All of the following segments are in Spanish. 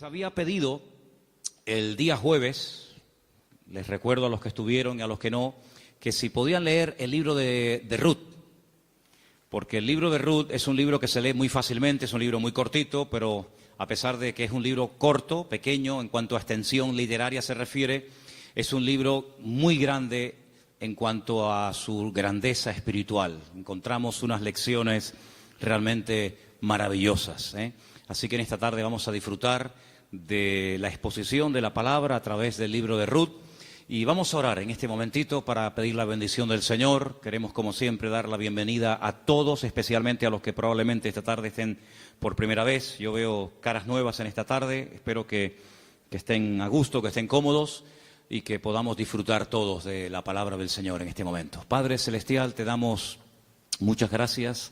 había pedido el día jueves, les recuerdo a los que estuvieron y a los que no, que si podían leer el libro de Ruth, porque el libro de Ruth es un libro que se lee muy fácilmente, es un libro muy cortito, pero a pesar de que es un libro corto, pequeño, en cuanto a extensión literaria se refiere, es un libro muy grande en cuanto a su grandeza espiritual. Encontramos unas lecciones realmente maravillosas, ¿eh? Así que en esta tarde vamos a disfrutar de la exposición de la palabra a través del libro de Ruth y vamos a orar en este momentito para pedir la bendición del Señor. Queremos, como siempre, dar la bienvenida a todos, especialmente a los que probablemente esta tarde estén por primera vez. Yo veo caras nuevas en esta tarde, espero que estén a gusto, que estén cómodos y que podamos disfrutar todos de la palabra del Señor en este momento. Padre Celestial, te damos muchas gracias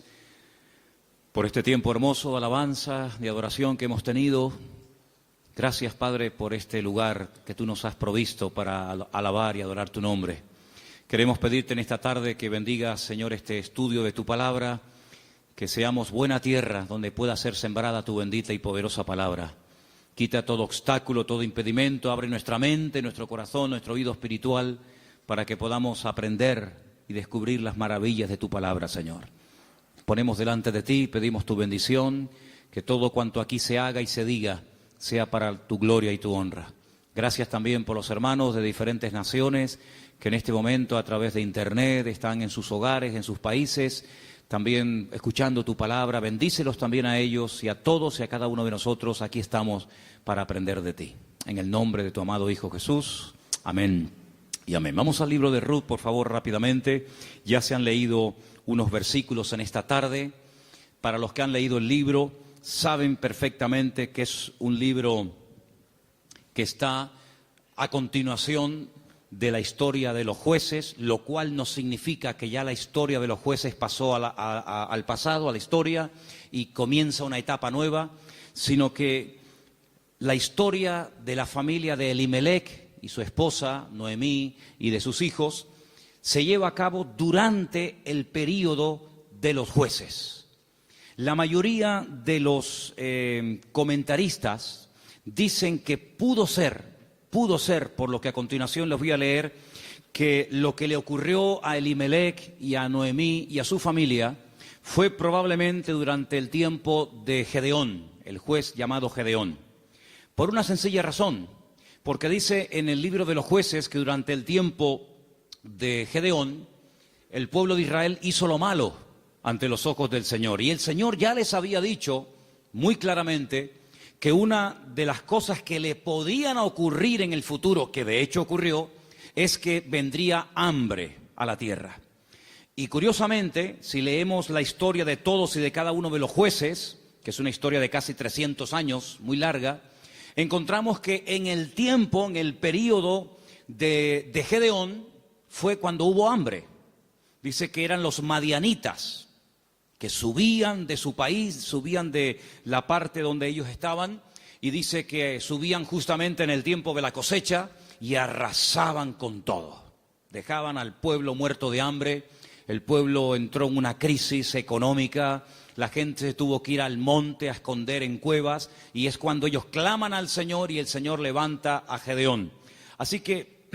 por este tiempo hermoso de alabanza, de adoración que hemos tenido. Gracias, Padre, por este lugar que tú nos has provisto para alabar y adorar tu nombre. Queremos pedirte en esta tarde que bendigas, Señor, este estudio de tu palabra, que seamos buena tierra donde pueda ser sembrada tu bendita y poderosa palabra. Quita todo obstáculo, todo impedimento, abre nuestra mente, nuestro corazón, nuestro oído espiritual, para que podamos aprender y descubrir las maravillas de tu palabra, Señor. Ponemos delante de ti, pedimos tu bendición, que todo cuanto aquí se haga y se diga sea para tu gloria y tu honra. Gracias también por los hermanos de diferentes naciones que en este momento a través de internet están en sus hogares, en sus países, también escuchando tu palabra. Bendícelos también a ellos y a todos y a cada uno de nosotros. Aquí estamos para aprender de ti. En el nombre de tu amado Hijo Jesús. Amén y amén. Vamos al libro de Ruth, por favor, rápidamente. Ya se han leído unos versículos en esta tarde. Para los que han leído el libro, saben perfectamente que es un libro que está a continuación de la historia de los jueces, lo cual no significa que ya la historia de los jueces pasó al pasado, a la historia, y comienza una etapa nueva, sino que la historia de la familia de Elimelech y su esposa, Noemí, y de sus hijos, se lleva a cabo durante el período de los jueces. La mayoría de los comentaristas dicen que pudo ser, por lo que a continuación les voy a leer, que lo que le ocurrió a Elimelech y a Noemí y a su familia fue probablemente durante el tiempo de Gedeón, el juez llamado Gedeón. Por una sencilla razón, porque dice en el libro de los jueces que durante el tiempo de Gedeón, el pueblo de Israel hizo lo malo ante los ojos del Señor. Y el Señor ya les había dicho muy claramente que una de las cosas que le podían ocurrir en el futuro, que de hecho ocurrió, es que vendría hambre a la tierra. Y curiosamente, si leemos la historia de todos y de cada uno de los jueces, que es una historia de casi 300 años, muy larga, encontramos que en el tiempo, en el periodo de Gedeón, fue cuando hubo hambre. Dice que eran los madianitas, que subían de su país, subían de la parte donde ellos estaban, y dice que subían justamente en el tiempo de la cosecha y arrasaban con todo. Dejaban al pueblo muerto de hambre, el pueblo entró en una crisis económica, la gente se tuvo que ir al monte a esconder en cuevas, y es cuando ellos claman al Señor y el Señor levanta a Gedeón. Así que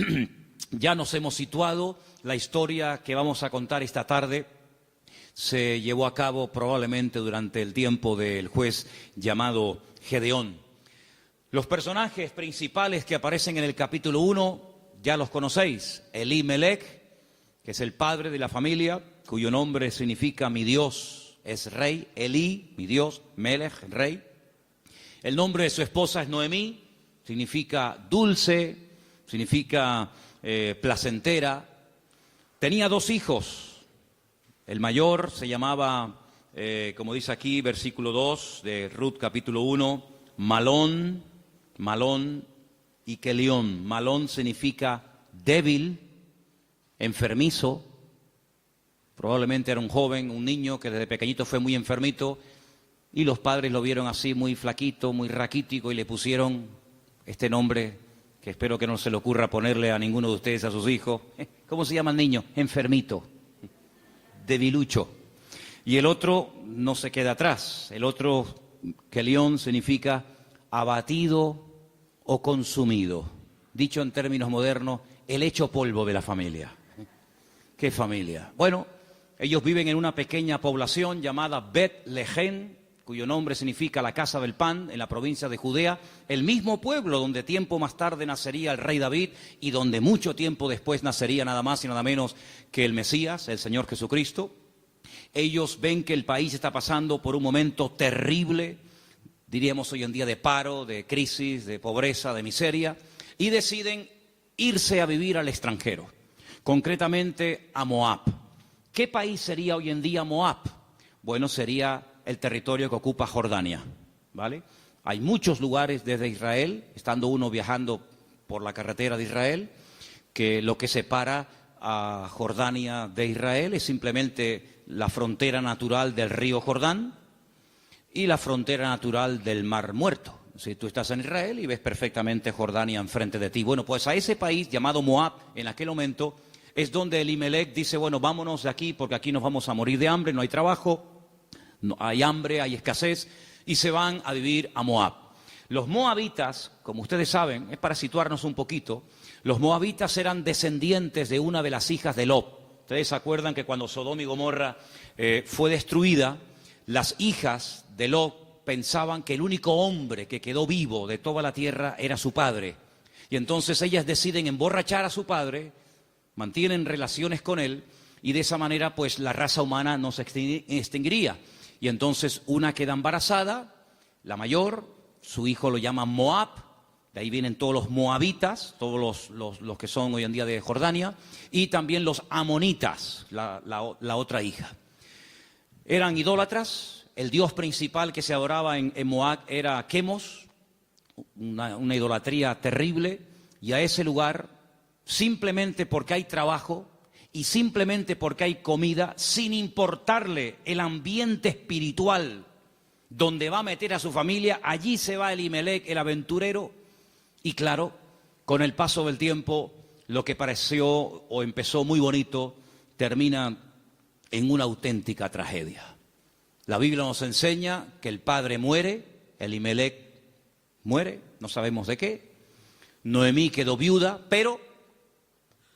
ya nos hemos situado, la historia que vamos a contar esta tarde se llevó a cabo probablemente durante el tiempo del juez llamado Gedeón. Los personajes principales que aparecen en el capítulo 1 ya los conocéis. Elimelech, que es el padre de la familia, cuyo nombre significa mi Dios es rey. Eli, mi Dios, Melech, rey. El nombre de su esposa es Noemí, significa dulce, significa placentera. Tenía 2 hijos. El mayor se llamaba, como dice aquí, versículo 2 de Ruth capítulo 1, Malón y Kelión. Malón significa débil, enfermizo. Probablemente era un joven, un niño que desde pequeñito fue muy enfermito y los padres lo vieron así muy flaquito, muy raquítico y le pusieron este nombre que espero que no se le ocurra ponerle a ninguno de ustedes a sus hijos. ¿Cómo se llama el niño? Enfermito. Debilucho. Y el otro no se queda atrás. El otro, Kelión, significa abatido o consumido. Dicho en términos modernos, el hecho polvo de la familia. ¿Qué familia? Bueno, ellos viven en una pequeña población llamada Bet-Lehem, cuyo nombre significa la casa del pan, en la provincia de Judea, el mismo pueblo donde tiempo más tarde nacería el rey David y donde mucho tiempo después nacería nada más y nada menos que el Mesías, el Señor Jesucristo. Ellos ven que el país está pasando por un momento terrible, diríamos hoy en día de paro, de crisis, de pobreza, de miseria, y deciden irse a vivir al extranjero, concretamente a Moab. ¿Qué país sería hoy en día Moab? Bueno, sería el territorio que ocupa Jordania, ¿vale? Hay muchos lugares desde Israel, estando uno viajando por la carretera de Israel, que lo que separa a Jordania de Israel es simplemente la frontera natural del río Jordán y la frontera natural del Mar Muerto. Si tú estás en Israel y ves perfectamente Jordania enfrente de ti. Bueno, pues a ese país llamado Moab, en aquel momento, es donde Elimelech dice, bueno, vámonos de aquí porque aquí nos vamos a morir de hambre, no hay trabajo, no, hay hambre, hay escasez, y se van a vivir a Moab. Los moabitas, como ustedes saben, es para situarnos un poquito, los moabitas eran descendientes de una de las hijas de Lot. Ustedes se acuerdan que cuando Sodoma y Gomorra fue destruida, las hijas de Lot pensaban que el único hombre que quedó vivo de toda la tierra era su padre. Y entonces ellas deciden emborrachar a su padre, mantienen relaciones con él, y de esa manera pues la raza humana no se extinguiría. Y entonces una queda embarazada, la mayor, su hijo lo llaman Moab, de ahí vienen todos los moabitas, todos los que son hoy en día de Jordania, y también los amonitas, la otra hija. Eran idólatras, el dios principal que se adoraba en Moab era Quemos, una idolatría terrible, y a ese lugar, simplemente porque hay trabajo, y simplemente porque hay comida, sin importarle el ambiente espiritual donde va a meter a su familia, allí se va Elimelech, el aventurero, y claro, con el paso del tiempo, lo que pareció o empezó muy bonito, termina en una auténtica tragedia. La Biblia nos enseña que el padre muere, Elimelech muere, no sabemos de qué, Noemí quedó viuda, pero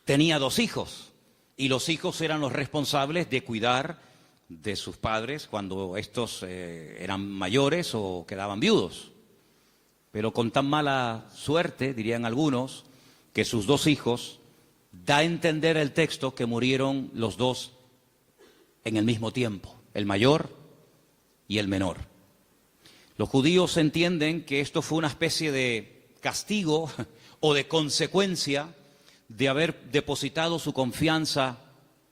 tenía 2 hijos. Y los hijos eran los responsables de cuidar de sus padres cuando estos eran mayores o quedaban viudos. Pero con tan mala suerte, dirían algunos, que sus 2 hijos, da a entender el texto que murieron los 2 en el mismo tiempo, el mayor y el menor. Los judíos entienden que esto fue una especie de castigo o de consecuencia de haber depositado su confianza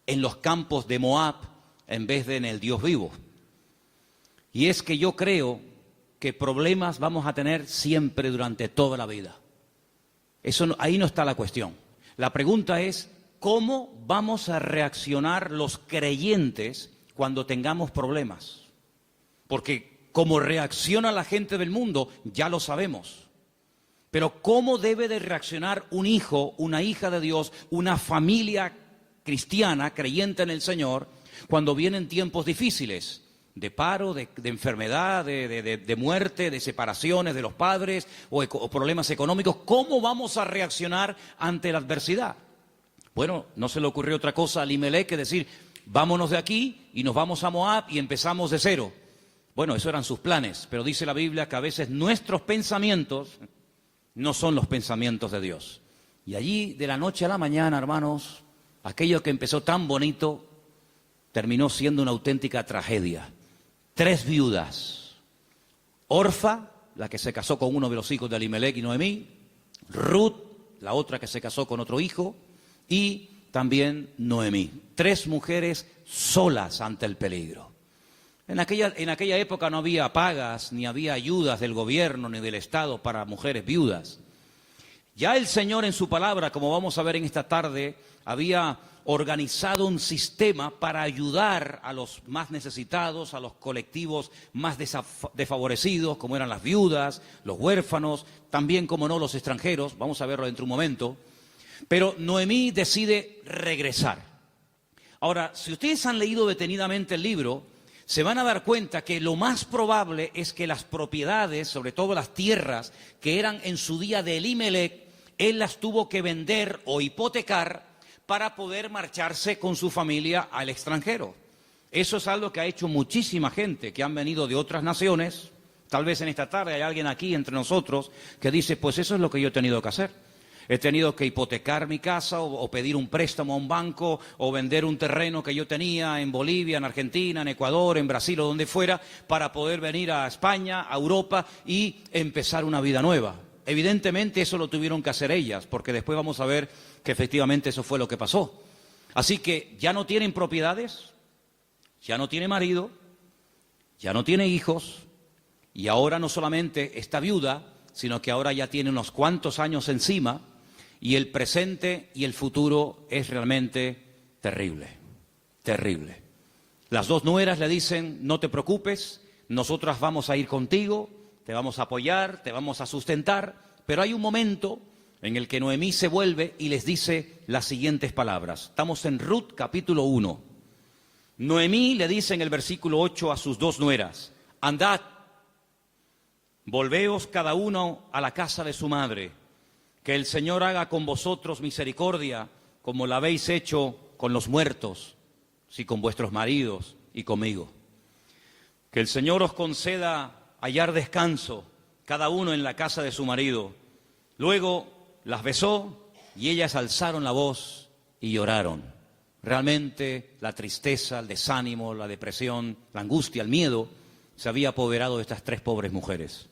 en los campos de Moab en vez de en el Dios vivo. Y es que yo creo que problemas vamos a tener siempre durante toda la vida. Ahí no está la cuestión. La pregunta es, ¿cómo vamos a reaccionar los creyentes cuando tengamos problemas? Porque como reacciona la gente del mundo, ya lo sabemos. Pero ¿cómo debe de reaccionar un hijo, una hija de Dios, una familia cristiana, creyente en el Señor, cuando vienen tiempos difíciles? De paro, de enfermedad, de muerte, de separaciones de los padres o problemas económicos. ¿Cómo vamos a reaccionar ante la adversidad? Bueno, no se le ocurrió otra cosa a Elimelech que decir, vámonos de aquí y nos vamos a Moab y empezamos de cero. Bueno, esos eran sus planes, pero dice la Biblia que a veces nuestros pensamientos no son los pensamientos de Dios. Y allí, de la noche a la mañana, hermanos, aquello que empezó tan bonito, terminó siendo una auténtica tragedia. 3 viudas. Orfa, la que se casó con uno de los hijos de Elimelech y Noemí. Ruth, la otra que se casó con otro hijo. Y también Noemí. 3 mujeres solas ante el peligro. En aquella época no había pagas, ni había ayudas del gobierno, ni del Estado para mujeres viudas. Ya el Señor en su palabra, como vamos a ver en esta tarde, había organizado un sistema para ayudar a los más necesitados, a los colectivos más desfavorecidos, como eran las viudas, los huérfanos, también, como no, los extranjeros. Vamos a verlo dentro de un momento. Pero Noemí decide regresar. Ahora, si ustedes han leído detenidamente el libro, se van a dar cuenta que lo más probable es que las propiedades, sobre todo las tierras que eran en su día de Elimelec, él las tuvo que vender o hipotecar para poder marcharse con su familia al extranjero. Eso es algo que ha hecho muchísima gente que han venido de otras naciones. Tal vez en esta tarde hay alguien aquí entre nosotros que dice, pues eso es lo que yo he tenido que hacer. He tenido que hipotecar mi casa o pedir un préstamo a un banco o vender un terreno que yo tenía en Bolivia, en Argentina, en Ecuador, en Brasil o donde fuera para poder venir a España, a Europa y empezar una vida nueva. Evidentemente eso lo tuvieron que hacer ellas, porque después vamos a ver que efectivamente eso fue lo que pasó. Así que ya no tienen propiedades, ya no tiene marido, ya no tiene hijos y ahora no solamente está viuda, sino que ahora ya tiene unos cuantos años encima. Y el presente y el futuro es realmente terrible, terrible. Las dos nueras le dicen, no te preocupes, nosotras vamos a ir contigo, te vamos a apoyar, te vamos a sustentar. Pero hay un momento en el que Noemí se vuelve y les dice las siguientes palabras. Estamos en Ruth capítulo 1. Noemí le dice en el versículo 8 a sus dos nueras, andad, volveos cada uno a la casa de su madre. Que el Señor haga con vosotros misericordia, como la habéis hecho con los muertos, sí, con vuestros maridos y conmigo. Que el Señor os conceda hallar descanso, cada uno en la casa de su marido. Luego las besó y ellas alzaron la voz y lloraron. Realmente la tristeza, el desánimo, la depresión, la angustia, el miedo, se había apoderado de estas tres pobres mujeres.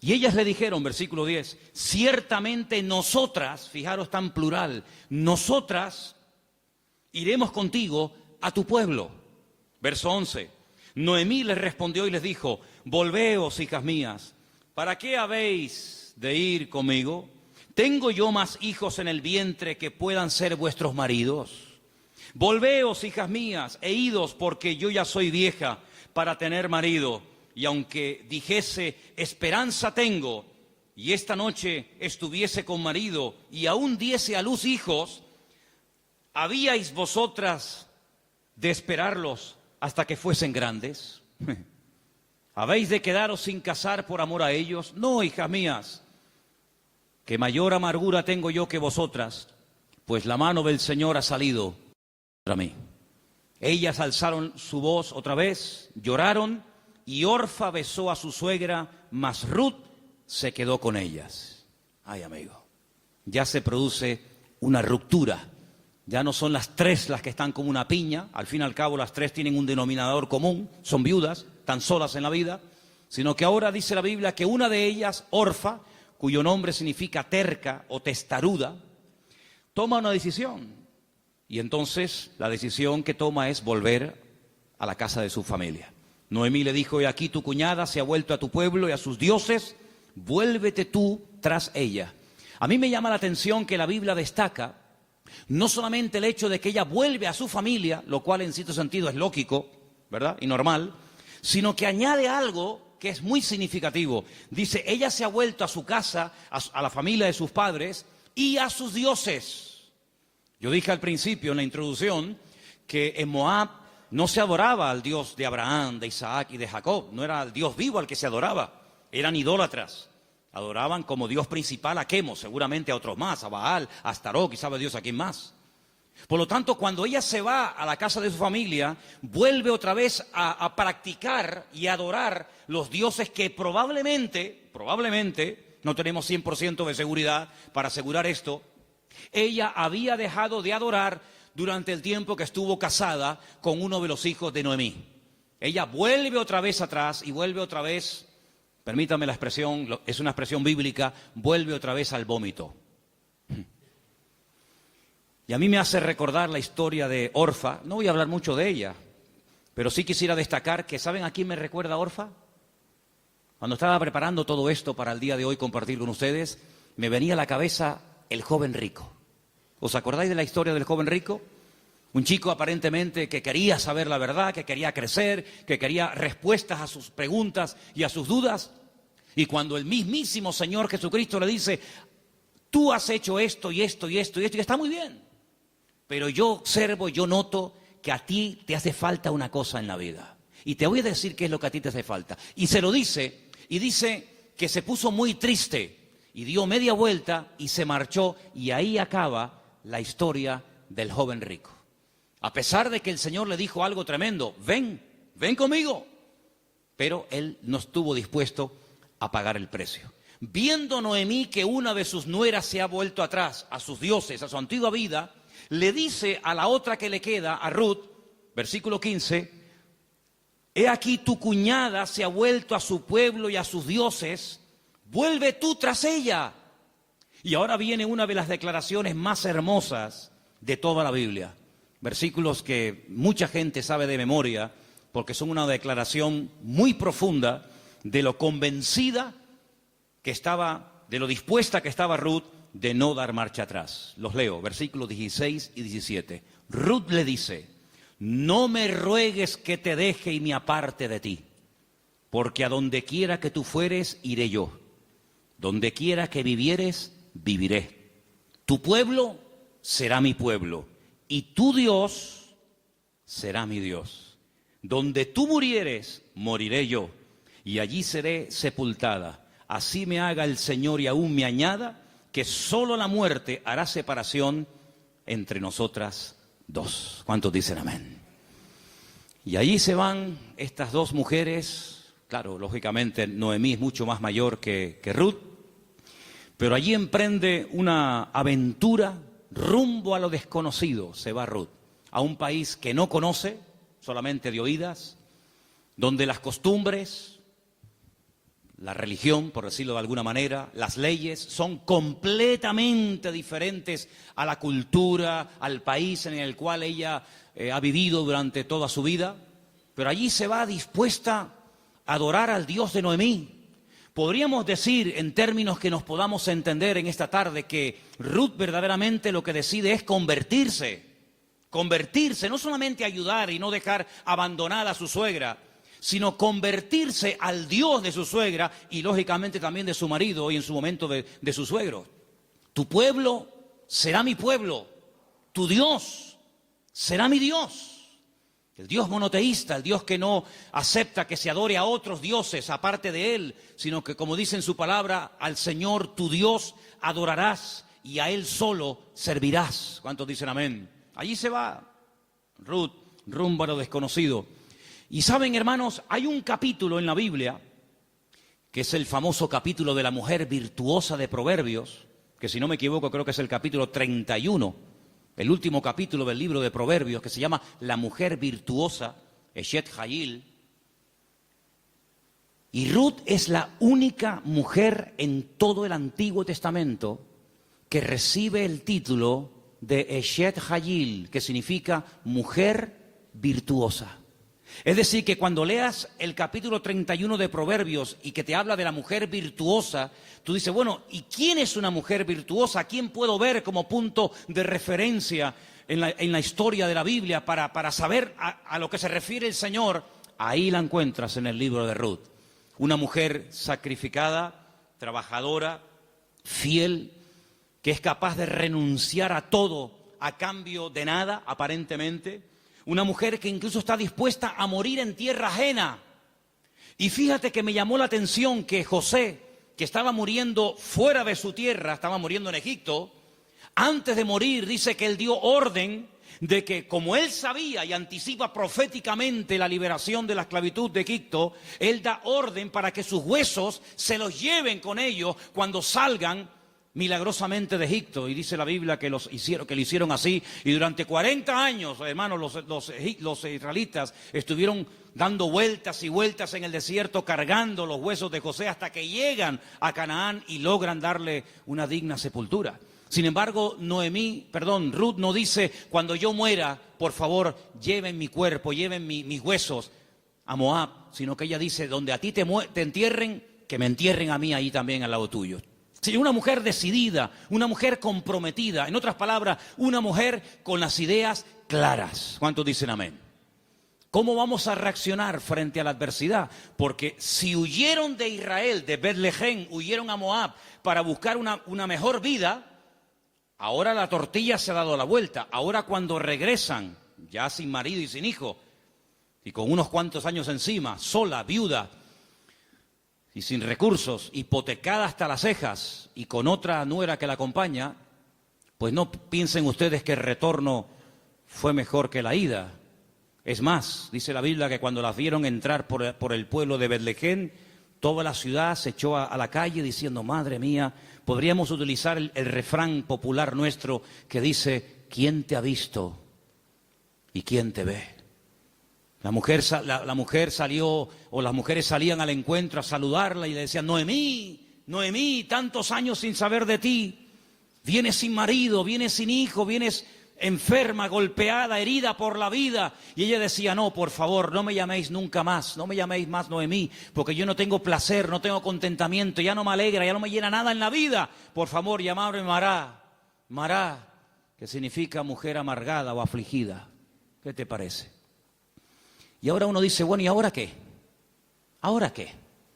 Y ellas le dijeron, versículo 10, ciertamente nosotras, fijaros tan plural, nosotras iremos contigo a tu pueblo. Verso 11, Noemí les respondió y les dijo, volveos, hijas mías, ¿para qué habéis de ir conmigo? ¿Tengo yo más hijos en el vientre que puedan ser vuestros maridos? Volveos, hijas mías, e idos, porque yo ya soy vieja para tener marido. Y aunque dijese, esperanza tengo, y esta noche estuviese con marido, y aún diese a luz hijos, ¿habíais vosotras de esperarlos hasta que fuesen grandes? ¿Habéis de quedaros sin casar por amor a ellos? No, hijas mías, que mayor amargura tengo yo que vosotras, pues la mano del Señor ha salido contra mí. Ellas alzaron su voz otra vez, lloraron, y Orfa besó a su suegra, mas Ruth se quedó con ellas. Ay, amigo, ya se produce una ruptura. Ya no son las tres las que están como una piña. Al fin y al cabo las tres tienen un denominador común. Son viudas, tan solas en la vida. Sino que ahora dice la Biblia que una de ellas, Orfa, cuyo nombre significa terca o testaruda, toma una decisión. Y entonces la decisión que toma es volver a la casa de su familia. Noemí le dijo, he aquí tu cuñada se ha vuelto a tu pueblo y a sus dioses, vuélvete tú tras ella. A mí me llama la atención que la Biblia destaca no solamente el hecho de que ella vuelve a su familia, lo cual en cierto sentido es lógico, ¿verdad? Y normal, sino que añade algo que es muy significativo. Dice, ella se ha vuelto a su casa, a la familia de sus padres y a sus dioses. Yo dije al principio en la introducción que en Moab no se adoraba al Dios de Abraham, de Isaac y de Jacob. No era al Dios vivo al que se adoraba. Eran idólatras. Adoraban como Dios principal a Quemos, seguramente a otros más, a Baal, a Astarot, y sabe Dios a quién más. Por lo tanto, cuando ella se va a la casa de su familia, vuelve otra vez a practicar y adorar los dioses que probablemente, no tenemos 100% de seguridad para asegurar esto, ella había dejado de adorar durante el tiempo que estuvo casada con uno de los hijos de Noemí. Ella vuelve otra vez atrás y vuelve otra vez, permítame la expresión, es una expresión bíblica, vuelve otra vez al vómito. Y a mí me hace recordar la historia de Orfa. No voy a hablar mucho de ella, pero sí quisiera destacar que, ¿saben a quién me recuerda Orfa? Cuando estaba preparando todo esto para el día de hoy compartir con ustedes, me venía a la cabeza el joven rico. ¿Os acordáis de la historia del joven rico? Un chico aparentemente que quería saber la verdad, que quería crecer, que quería respuestas a sus preguntas y a sus dudas. Y cuando el mismísimo Señor Jesucristo le dice, tú has hecho esto y esto y esto y esto, y está muy bien. Pero yo observo, yo noto que a ti te hace falta una cosa en la vida. Y te voy a decir qué es lo que a ti te hace falta. Y se lo dice, y dice que se puso muy triste y dio media vuelta y se marchó, y ahí acaba la historia del joven rico. A pesar de que el Señor le dijo algo tremendo, ven conmigo, pero él no estuvo dispuesto a pagar el precio. Viendo Noemí que una de sus nueras se ha vuelto atrás a sus dioses, a su antigua vida, le dice a la otra que le queda, a Ruth, versículo 15, he aquí tu cuñada se ha vuelto a su pueblo y a sus dioses, vuelve tú tras ella. Y ahora viene una de las declaraciones más hermosas de toda la Biblia. Versículos que mucha gente sabe de memoria, porque son una declaración muy profunda de lo convencida que estaba, de lo dispuesta que estaba Ruth de no dar marcha atrás. Los leo, versículos 16 y 17. Ruth le dice, no me ruegues que te deje y me aparte de ti, porque a donde quiera que tú fueres, iré yo. Donde quiera que vivieres, viviré. Tu pueblo será mi pueblo, y tu Dios será mi Dios. Donde tú murieres, moriré yo, y allí seré sepultada. Así me haga el Señor y aún me añada, que solo la muerte hará separación entre nosotras dos. ¿Cuántos dicen amén? Y allí se van estas dos mujeres. Claro, lógicamente Noemí es mucho más mayor que Ruth, pero allí emprende una aventura rumbo a lo desconocido. Se va Ruth a un país que no conoce, solamente de oídas, donde las costumbres, la religión, por decirlo de alguna manera, las leyes son completamente diferentes a la cultura, al país en el cual ella ha vivido durante toda su vida. Pero allí se va dispuesta a adorar al Dios de Noemí. Podríamos decir, en términos que nos podamos entender en esta tarde, que Ruth verdaderamente lo que decide es convertirse, no solamente ayudar y no dejar abandonada a su suegra, sino convertirse al Dios de su suegra y lógicamente también de su marido y en su momento de su suegro. Tu pueblo será mi pueblo, tu Dios será mi Dios. El Dios monoteísta, el Dios que no acepta que se adore a otros dioses aparte de Él, sino que, como dice en su palabra, al Señor tu Dios adorarás y a Él solo servirás. ¿Cuántos dicen amén? Allí se va Ruth rumbo a lo desconocido. Y saben, hermanos, hay un capítulo en la Biblia, que es el famoso capítulo de la mujer virtuosa de Proverbios, que si no me equivoco creo que es el capítulo 31, el último capítulo del libro de Proverbios, que se llama La mujer virtuosa, Eshet Hayil. Y Ruth es la única mujer en todo el Antiguo Testamento que recibe el título de Eshet Hayil, que significa mujer virtuosa. Es decir, que cuando leas el capítulo 31 de Proverbios y que te habla de la mujer virtuosa, tú dices, bueno, ¿y quién es una mujer virtuosa? ¿A quién puedo ver como punto de referencia en la historia de la Biblia para saber a lo que se refiere el Señor? Ahí la encuentras en el libro de Ruth. Una mujer sacrificada, trabajadora, fiel, que es capaz de renunciar a todo a cambio de nada, aparentemente. Una mujer que incluso está dispuesta a morir en tierra ajena. Y fíjate que me llamó la atención que José, que estaba muriendo fuera de su tierra, estaba muriendo en Egipto, antes de morir dice que él dio orden de que, como él sabía y anticipa proféticamente la liberación de la esclavitud de Egipto, él da orden para que sus huesos se los lleven con ellos cuando salgan milagrosamente de Egipto. Y dice la Biblia que lo hicieron así, y durante 40 años, hermanos, los israelitas estuvieron dando vueltas y vueltas en el desierto, cargando los huesos de José hasta que llegan a Canaán y logran darle una digna sepultura. Sin embargo, Ruth no dice, cuando yo muera, por favor, lleven mi cuerpo, lleven mis huesos a Moab, sino que ella dice, donde a ti te entierren, que me entierren a mí ahí también al lado tuyo. Sí, una mujer decidida, una mujer comprometida, en otras palabras, una mujer con las ideas claras. ¿Cuántos dicen amén? ¿Cómo vamos a reaccionar frente a la adversidad? Porque si huyeron de Israel, de Betlehem, huyeron a Moab para buscar una mejor vida, ahora la tortilla se ha dado la vuelta. Ahora cuando regresan, ya sin marido y sin hijo, y con unos cuantos años encima, sola, viuda y sin recursos, hipotecada hasta las cejas y con otra nuera que la acompaña, pues no piensen ustedes que el retorno fue mejor que la ida. Es más, dice la Biblia que cuando las vieron entrar por el pueblo de Betlehem, toda la ciudad se echó a la calle diciendo, madre mía, podríamos utilizar el refrán popular nuestro que dice, ¿quién te ha visto y quién te ve? La mujer salió, o las mujeres salían al encuentro a saludarla y le decían, Noemí, Noemí, tantos años sin saber de ti, vienes sin marido, vienes sin hijo, vienes enferma, golpeada, herida por la vida. Y ella decía, no, por favor, no me llaméis nunca más, no me llaméis más Noemí, porque yo no tengo placer, no tengo contentamiento, ya no me alegra, ya no me llena nada en la vida. Por favor, llamadme Mará, Mará, que significa mujer amargada o afligida. ¿Qué te parece? Y ahora uno dice, bueno, ¿y ahora qué? ¿Ahora qué?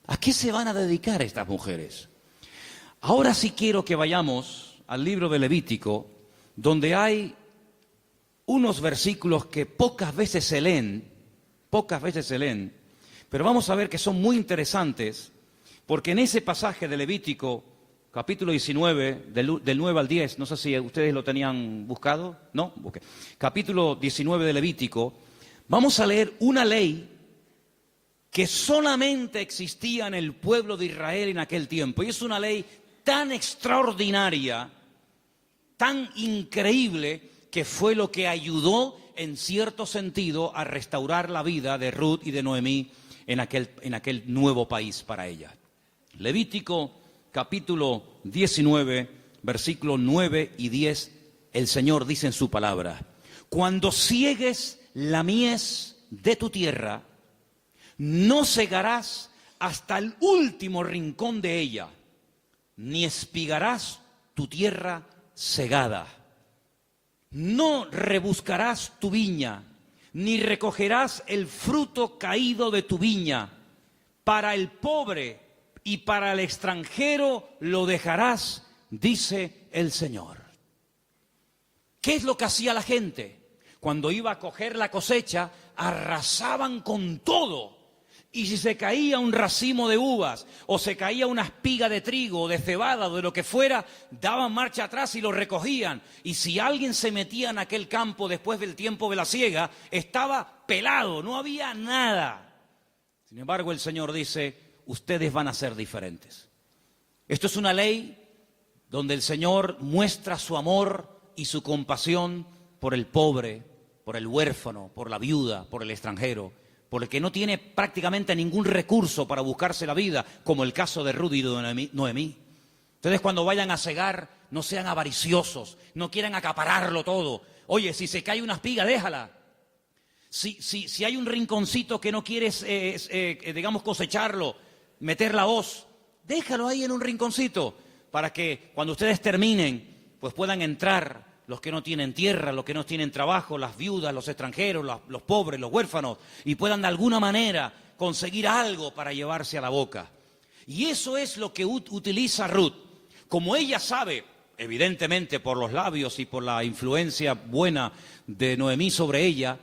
¿A qué se van a dedicar estas mujeres? Ahora sí quiero que vayamos al libro de Levítico, donde hay unos versículos que pocas veces se leen, pero vamos a ver que son muy interesantes, porque en ese pasaje de Levítico, capítulo 19, del 9 al 10, no sé si ustedes lo tenían buscado, ¿no? Okay. Capítulo 19 de Levítico, vamos a leer una ley que solamente existía en el pueblo de Israel en aquel tiempo, y es una ley tan extraordinaria, tan increíble, que fue lo que ayudó en cierto sentido a restaurar la vida de Ruth y de Noemí en aquel nuevo país para ella. Levítico capítulo 19, versículos 9 y 10, el Señor dice en su palabra, cuando ciegues la mies de tu tierra, no segarás hasta el último rincón de ella, ni espigarás tu tierra segada. No rebuscarás tu viña, ni recogerás el fruto caído de tu viña. Para el pobre y para el extranjero lo dejarás, dice el Señor. ¿Qué es lo que hacía la gente? Cuando iba a coger la cosecha, arrasaban con todo. Y si se caía un racimo de uvas, o se caía una espiga de trigo, o de cebada, o de lo que fuera, daban marcha atrás y lo recogían. Y si alguien se metía en aquel campo después del tiempo de la siega, estaba pelado, no había nada. Sin embargo, el Señor dice, ustedes van a ser diferentes. Esto es una ley donde el Señor muestra su amor y su compasión por el pobre, por el huérfano, por la viuda, por el extranjero, por el que no tiene prácticamente ningún recurso para buscarse la vida, como el caso de Ruth y de Noemí. Entonces, cuando vayan a segar, no sean avariciosos, no quieran acapararlo todo. Oye, si se cae una espiga, déjala. Si hay un rinconcito que no quieres, digamos, cosecharlo, meter la hoz, déjalo ahí en un rinconcito, para que cuando ustedes terminen, pues puedan entrar los que no tienen tierra, los que no tienen trabajo, las viudas, los extranjeros, los pobres, los huérfanos, y puedan de alguna manera conseguir algo para llevarse a la boca. Y eso es lo que utiliza Ruth. Como ella sabe, evidentemente por los labios y por la influencia buena de Noemí sobre ella,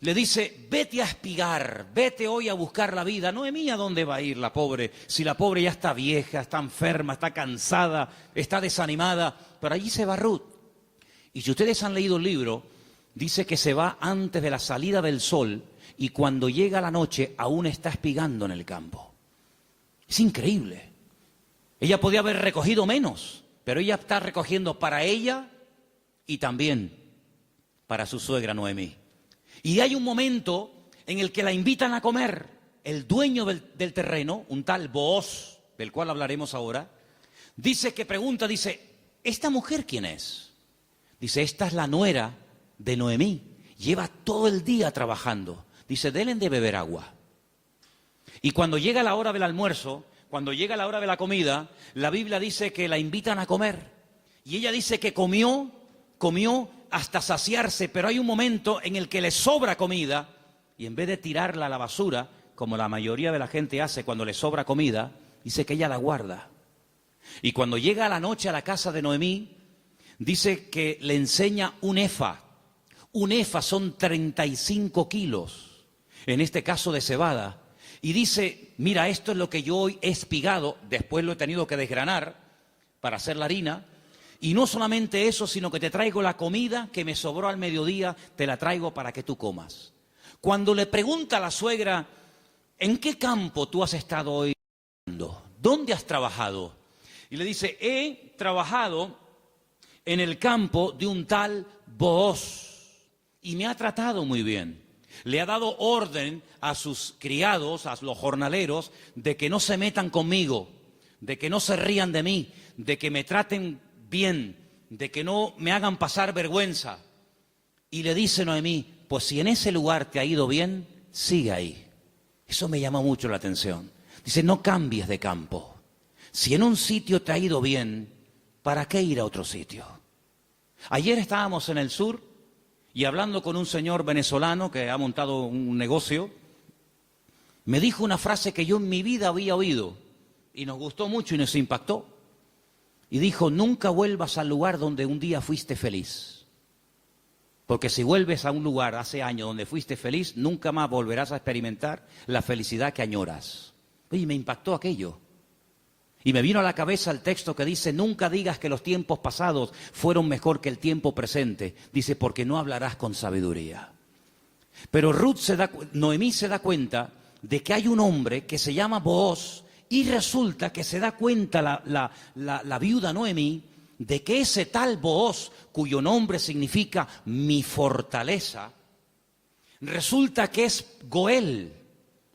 le dice, vete a espigar, vete hoy a buscar la vida. Noemí, ¿a dónde va a ir la pobre? Si la pobre ya está vieja, está enferma, está cansada, está desanimada, pero allí se va Ruth. Y si ustedes han leído el libro, dice que se va antes de la salida del sol y cuando llega la noche aún está espigando en el campo. Es increíble. Ella podía haber recogido menos, pero ella está recogiendo para ella y también para su suegra Noemí. Y hay un momento en el que la invitan a comer. El dueño del terreno, un tal Booz, del cual hablaremos ahora, dice, ¿esta mujer quién es? Dice, esta es la nuera de Noemí, lleva todo el día trabajando. Dice, denle de beber agua. Y cuando llega la hora del almuerzo, cuando llega la hora de la comida, la Biblia dice que la invitan a comer. Y ella dice que comió hasta saciarse, pero hay un momento en el que le sobra comida, y en vez de tirarla a la basura, como la mayoría de la gente hace cuando le sobra comida, dice que ella la guarda. Y cuando llega a la noche a la casa de Noemí, dice que le enseña un efa. Un efa son 35 kilos. en este caso de cebada, y dice, mira, esto es lo que yo hoy he espigado, después lo he tenido que desgranar para hacer la harina, y no solamente eso, sino que te traigo la comida que me sobró al mediodía, te la traigo para que tú comas. Cuando le pregunta a la suegra, ¿en qué campo tú has estado hoy? ¿Dónde has trabajado? Y le dice, he trabajado en el campo de un tal Booz y me ha tratado muy bien. Le ha dado orden a sus criados, a los jornaleros, de que no se metan conmigo, de que no se rían de mí, de que me traten bien, de que no me hagan pasar vergüenza. Y le dice Noemí, pues si en ese lugar te ha ido bien, sigue ahí. Eso me llama mucho la atención. Dice, no cambies de campo. Si en un sitio te ha ido bien, ¿para qué ir a otro sitio? Ayer estábamos en el sur y hablando con un señor venezolano que ha montado un negocio, me dijo una frase que yo en mi vida había oído y nos gustó mucho y nos impactó. Y dijo, nunca vuelvas al lugar donde un día fuiste feliz. Porque si vuelves a un lugar hace años donde fuiste feliz, nunca más volverás a experimentar la felicidad que añoras. Oye, me impactó aquello. Y me vino a la cabeza el texto que dice, nunca digas que los tiempos pasados fueron mejor que el tiempo presente. Dice, porque no hablarás con sabiduría. Pero Noemí se da cuenta de que hay un hombre que se llama Booz y resulta que se da cuenta la viuda Noemí de que ese tal Booz, cuyo nombre significa mi fortaleza, resulta que es Goel.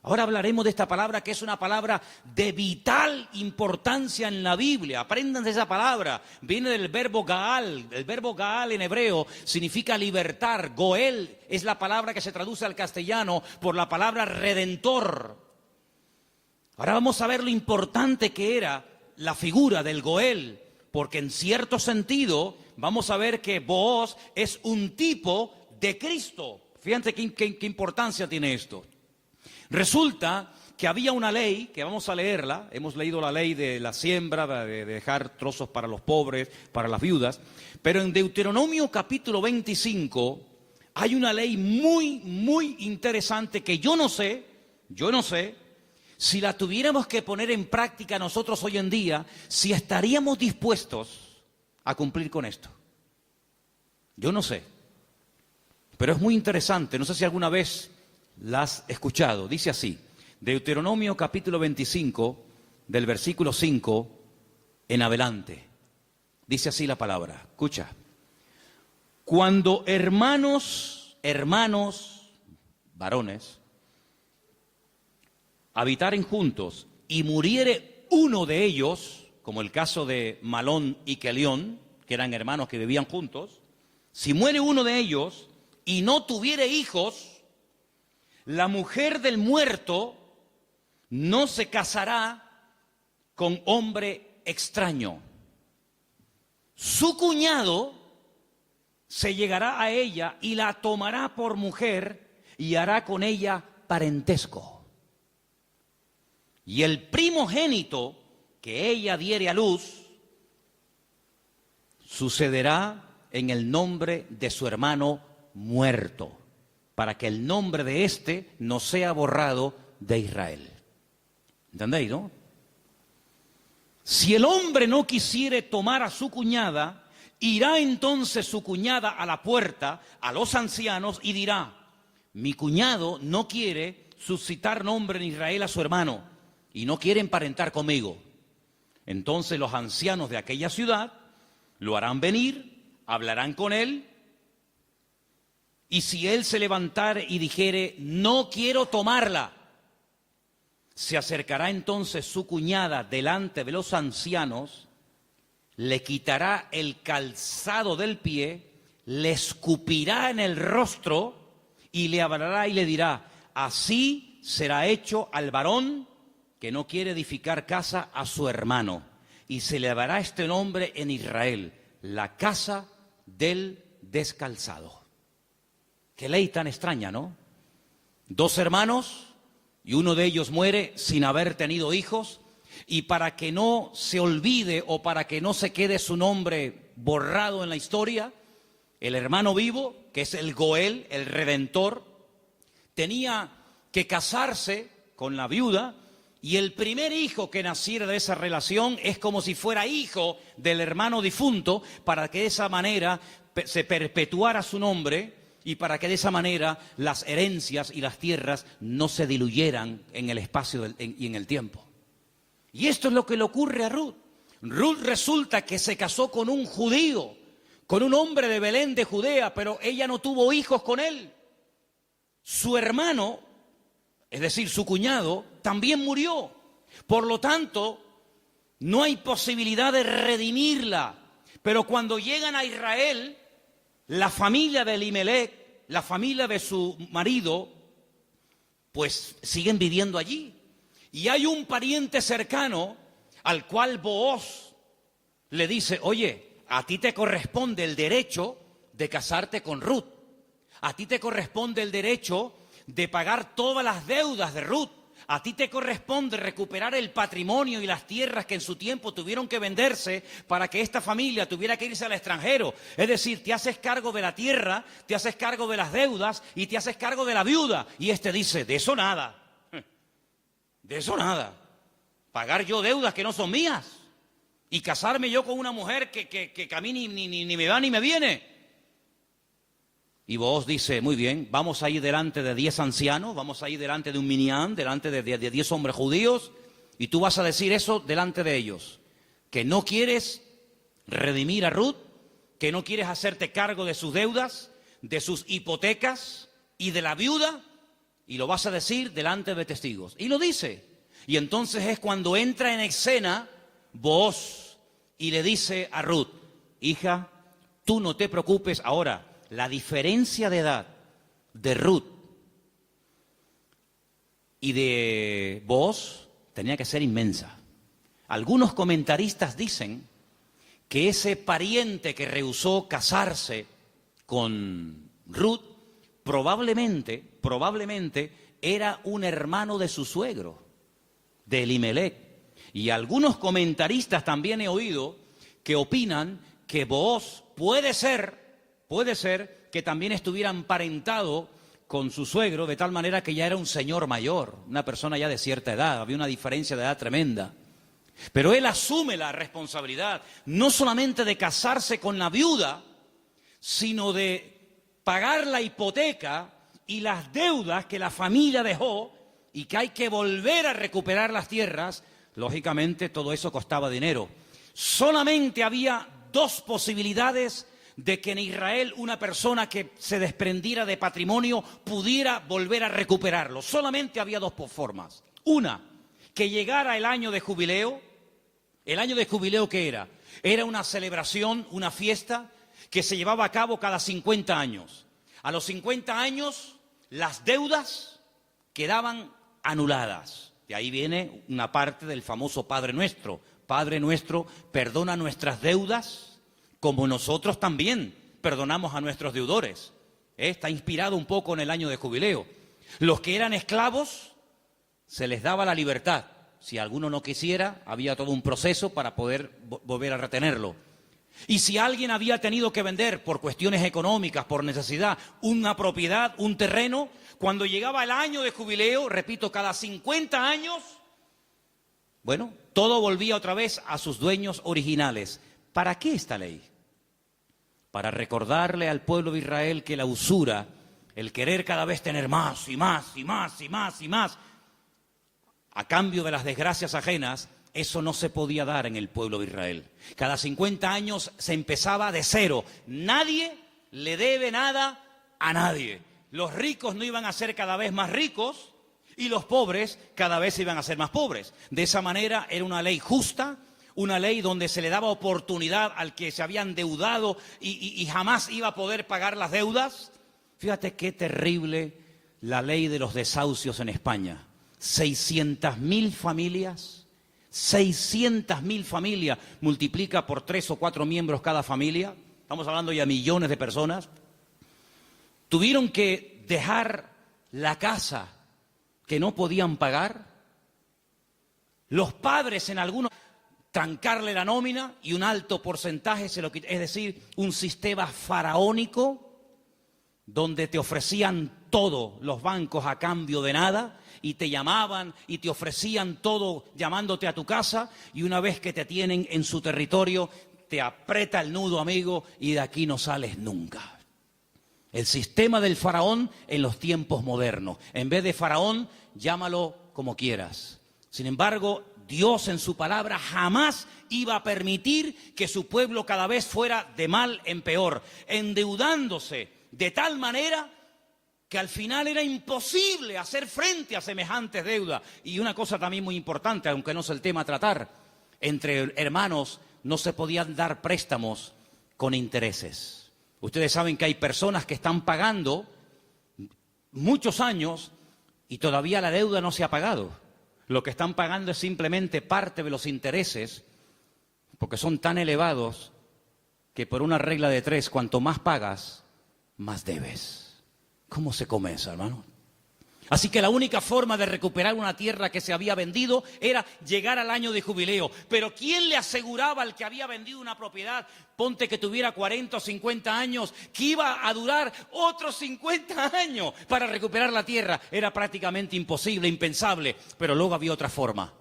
Ahora hablaremos de esta palabra que es una palabra de vital importancia en la Biblia. Aprendan de esa palabra. Viene del verbo Gaal. El verbo Gaal en hebreo significa libertar. Goel es la palabra que se traduce al castellano por la palabra redentor. Ahora vamos a ver lo importante que era la figura del Goel. Porque en cierto sentido vamos a ver que Booz es un tipo de Cristo. Fíjense qué importancia tiene esto. Resulta que había una ley, que vamos a leerla, hemos leído la ley de la siembra, de dejar trozos para los pobres, para las viudas, pero en Deuteronomio capítulo 25 hay una ley muy interesante que yo no sé, si la tuviéramos que poner en práctica nosotros hoy en día, si estaríamos dispuestos a cumplir con esto. Yo no sé, pero es muy interesante, no sé si alguna vez la has escuchado. Dice así, Deuteronomio capítulo 25, del versículo 5 en adelante. Dice así la palabra, escucha. Cuando hermanos, varones, habitaren juntos y muriere uno de ellos, como el caso de Malón y Kelión, que eran hermanos que vivían juntos, si muere uno de ellos y no tuviere hijos, la mujer del muerto no se casará con hombre extraño. Su cuñado se llegará a ella y la tomará por mujer y hará con ella parentesco. Y el primogénito que ella diere a luz sucederá en el nombre de su hermano muerto, para que el nombre de éste no sea borrado de Israel. ¿Entendéis, no? Si el hombre no quisiere tomar a su cuñada, irá entonces su cuñada a la puerta, a los ancianos, y dirá, mi cuñado no quiere suscitar nombre en Israel a su hermano, y no quiere emparentar conmigo. Entonces los ancianos de aquella ciudad lo harán venir, hablarán con él, y si él se levantare y dijere, no quiero tomarla, se acercará entonces su cuñada delante de los ancianos, le quitará el calzado del pie, le escupirá en el rostro y le hablará y le dirá, así será hecho al varón que no quiere edificar casa a su hermano. Y se le dará este nombre en Israel, la casa del descalzado. Qué ley tan extraña, ¿no? Dos hermanos y uno de ellos muere sin haber tenido hijos, y para que no se olvide o para que no se quede su nombre borrado en la historia, el hermano vivo, que es el Goel, el Redentor, tenía que casarse con la viuda, y el primer hijo que naciera de esa relación es como si fuera hijo del hermano difunto, para que de esa manera se perpetuara su nombre y para que de esa manera las herencias y las tierras no se diluyeran en el espacio y en el tiempo. Y esto es lo que le ocurre a Ruth. Ruth resulta que se casó con un judío, con un hombre de Belén de Judea, pero ella no tuvo hijos con él. Su hermano, es decir, su cuñado, también murió. Por lo tanto, no hay posibilidad de redimirla. Pero cuando llegan a Israel, la familia de Elimelech, la familia de su marido, pues siguen viviendo allí. Y hay un pariente cercano al cual Booz le dice, oye, a ti te corresponde el derecho de casarte con Ruth. A ti te corresponde el derecho de pagar todas las deudas de Ruth. A ti te corresponde recuperar el patrimonio y las tierras que en su tiempo tuvieron que venderse para que esta familia tuviera que irse al extranjero. Es decir, te haces cargo de la tierra, te haces cargo de las deudas y te haces cargo de la viuda. Y este dice, de eso nada. De eso nada. Pagar yo deudas que no son mías y casarme yo con una mujer que a mí ni me va ni me viene. Y Booz dice, muy bien, vamos a ir delante de 10 ancianos, vamos a ir delante de un minián, delante de 10 hombres judíos, y tú vas a decir eso delante de ellos, que no quieres redimir a Ruth, que no quieres hacerte cargo de sus deudas, de sus hipotecas y de la viuda, y lo vas a decir delante de testigos. Y lo dice. Y entonces es cuando entra en escena Booz y le dice a Ruth, hija, tú no te preocupes ahora. La diferencia de edad de Ruth y de Booz tenía que ser inmensa. Algunos comentaristas dicen que ese pariente que rehusó casarse con Ruth probablemente era un hermano de su suegro, de Elimelech. Y algunos comentaristas también he oído que opinan que Booz puede ser que también estuviera emparentado con su suegro, de tal manera que ya era un señor mayor, una persona ya de cierta edad, había una diferencia de edad tremenda. Pero él asume la responsabilidad, no solamente de casarse con la viuda, sino de pagar la hipoteca y las deudas que la familia dejó y que hay que volver a recuperar las tierras. Lógicamente todo eso costaba dinero. Solamente había dos posibilidades de que en Israel una persona que se desprendiera de patrimonio pudiera volver a recuperarlo. Solamente había dos formas. Una, que llegara el año de jubileo. ¿El año de jubileo qué era? Era una celebración, una fiesta que se llevaba a cabo cada 50 años. A los 50 años las deudas quedaban anuladas. De ahí viene una parte del famoso Padre Nuestro. Padre Nuestro, perdona nuestras deudas, como nosotros también perdonamos a nuestros deudores. Está inspirado un poco en el año de jubileo. Los que eran esclavos, se les daba la libertad. Si alguno no quisiera, había todo un proceso para poder volver a retenerlo. Y si alguien había tenido que vender por cuestiones económicas, por necesidad, una propiedad, un terreno, cuando llegaba el año de jubileo, repito, cada 50 años, bueno, todo volvía otra vez a sus dueños originales. ¿Para qué esta ley? Para recordarle al pueblo de Israel que la usura, el querer cada vez tener más y más y más y más y más, a cambio de las desgracias ajenas, eso no se podía dar en el pueblo de Israel. Cada 50 años se empezaba de cero. Nadie le debe nada a nadie. Los ricos no iban a ser cada vez más ricos y los pobres cada vez iban a ser más pobres. De esa manera era una ley justa, una ley donde se le daba oportunidad al que se había endeudado y jamás iba a poder pagar las deudas. Fíjate qué terrible la ley de los desahucios en España. 600.000 familias, 600.000 familias, multiplica por 3 o 4 miembros cada familia, estamos hablando ya de millones de personas, tuvieron que dejar la casa que no podían pagar. Los padres en algunos trancarle la nómina y un alto porcentaje se lo quitó, es decir, un sistema faraónico donde te ofrecían todo los bancos a cambio de nada, y te llamaban y te ofrecían todo llamándote a tu casa, y una vez que te tienen en su territorio, te aprieta el nudo, amigo, y de aquí no sales nunca. El sistema del faraón en los tiempos modernos. En vez de faraón, llámalo como quieras. Sin embargo, Dios en su palabra jamás iba a permitir que su pueblo cada vez fuera de mal en peor, endeudándose de tal manera que al final era imposible hacer frente a semejantes deudas. Y una cosa también muy importante, aunque no es el tema a tratar, entre hermanos no se podían dar préstamos con intereses. Ustedes saben que hay personas que están pagando muchos años y todavía la deuda no se ha pagado. Lo que están pagando es simplemente parte de los intereses, porque son tan elevados que por una regla de 3, cuanto más pagas, más debes. ¿Cómo se come eso, hermano? Así que la única forma de recuperar una tierra que se había vendido era llegar al año de jubileo. Pero ¿quién le aseguraba al que había vendido una propiedad, ponte que tuviera 40 o 50 años, que iba a durar otros 50 años para recuperar la tierra? Era prácticamente imposible, impensable. Pero luego había otra forma.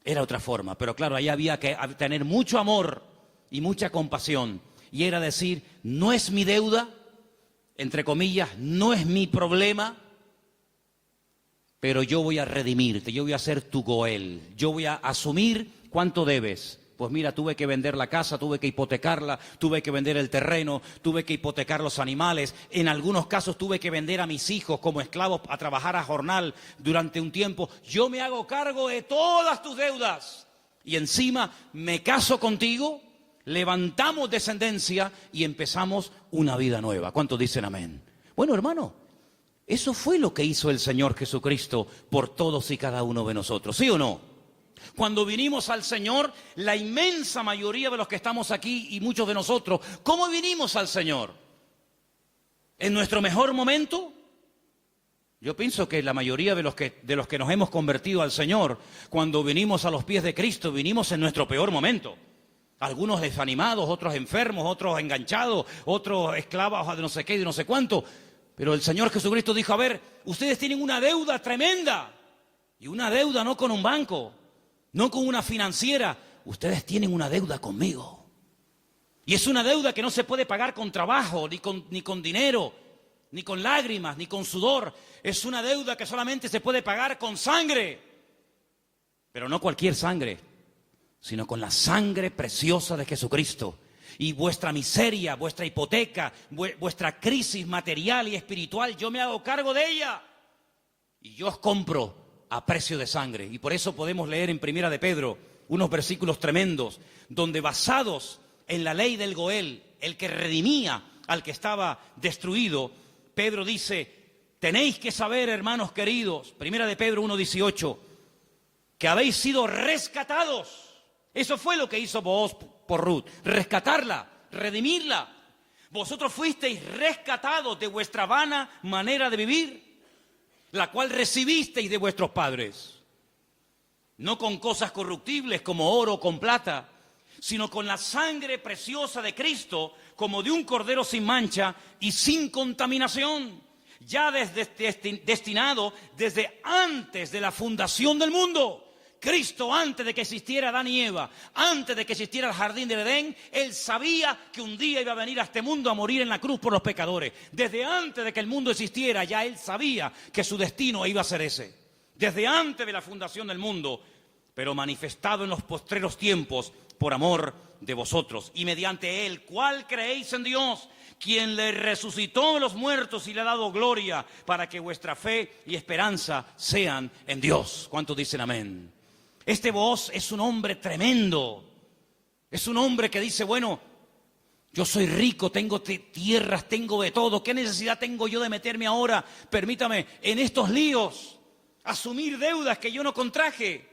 Era otra forma. Pero claro, ahí había que tener mucho amor y mucha compasión. Y era decir, no es mi deuda, entre comillas, no es mi problema, pero yo voy a redimirte, yo voy a ser tu Goel, yo voy a asumir cuánto debes. Pues mira, tuve que vender la casa, tuve que hipotecarla, tuve que vender el terreno, tuve que hipotecar los animales. En algunos casos tuve que vender a mis hijos como esclavos a trabajar a jornal durante un tiempo. Yo me hago cargo de todas tus deudas y encima me caso contigo, levantamos descendencia y empezamos una vida nueva. ¿Cuántos dicen amén? Bueno, hermano, eso fue lo que hizo el Señor Jesucristo por todos y cada uno de nosotros, ¿sí o no? Cuando vinimos al Señor, la inmensa mayoría de los que estamos aquí y muchos de nosotros, ¿cómo vinimos al Señor? ¿En nuestro mejor momento? Yo pienso que la mayoría de los que nos hemos convertido al Señor, cuando vinimos a los pies de Cristo, vinimos en nuestro peor momento. Algunos desanimados, otros enfermos, otros enganchados, otros esclavos de no sé qué y de no sé cuánto. Pero el Señor Jesucristo dijo, a ver, ustedes tienen una deuda tremenda. Y una deuda no con un banco, no con una financiera. Ustedes tienen una deuda conmigo. Y es una deuda que no se puede pagar con trabajo, ni con dinero, ni con lágrimas, ni con sudor. Es una deuda que solamente se puede pagar con sangre. Pero no cualquier sangre, sino con la sangre preciosa de Jesucristo. Y vuestra miseria, vuestra hipoteca, vuestra crisis material y espiritual, yo me hago cargo de ella. Y yo os compro a precio de sangre. Y por eso podemos leer en Primera de Pedro unos versículos tremendos, donde basados en la ley del Goel, el que redimía al que estaba destruido, Pedro dice, tenéis que saber, hermanos queridos, Primera de Pedro 1:18, que habéis sido rescatados. Eso fue lo que hizo Booz por Ruth, rescatarla, redimirla. Vosotros fuisteis rescatados de vuestra vana manera de vivir, la cual recibisteis de vuestros padres. No con cosas corruptibles como oro o con plata, sino con la sangre preciosa de Cristo, como de un cordero sin mancha y sin contaminación, ya destinado desde antes de la fundación del mundo. Cristo, antes de que existiera Adán y Eva, antes de que existiera el jardín del Edén, Él sabía que un día iba a venir a este mundo a morir en la cruz por los pecadores. Desde antes de que el mundo existiera, ya Él sabía que su destino iba a ser ese. Desde antes de la fundación del mundo, pero manifestado en los postreros tiempos por amor de vosotros. Y mediante Él, ¿cuál creéis en Dios? Quien le resucitó de los muertos y le ha dado gloria, para que vuestra fe y esperanza sean en Dios. ¿Cuántos dicen amén? Este Booz es un hombre tremendo. Es un hombre que dice, bueno, yo soy rico, tengo tierras, tengo de todo. ¿Qué necesidad tengo yo de meterme ahora, permítame, en estos líos? Asumir deudas que yo no contraje.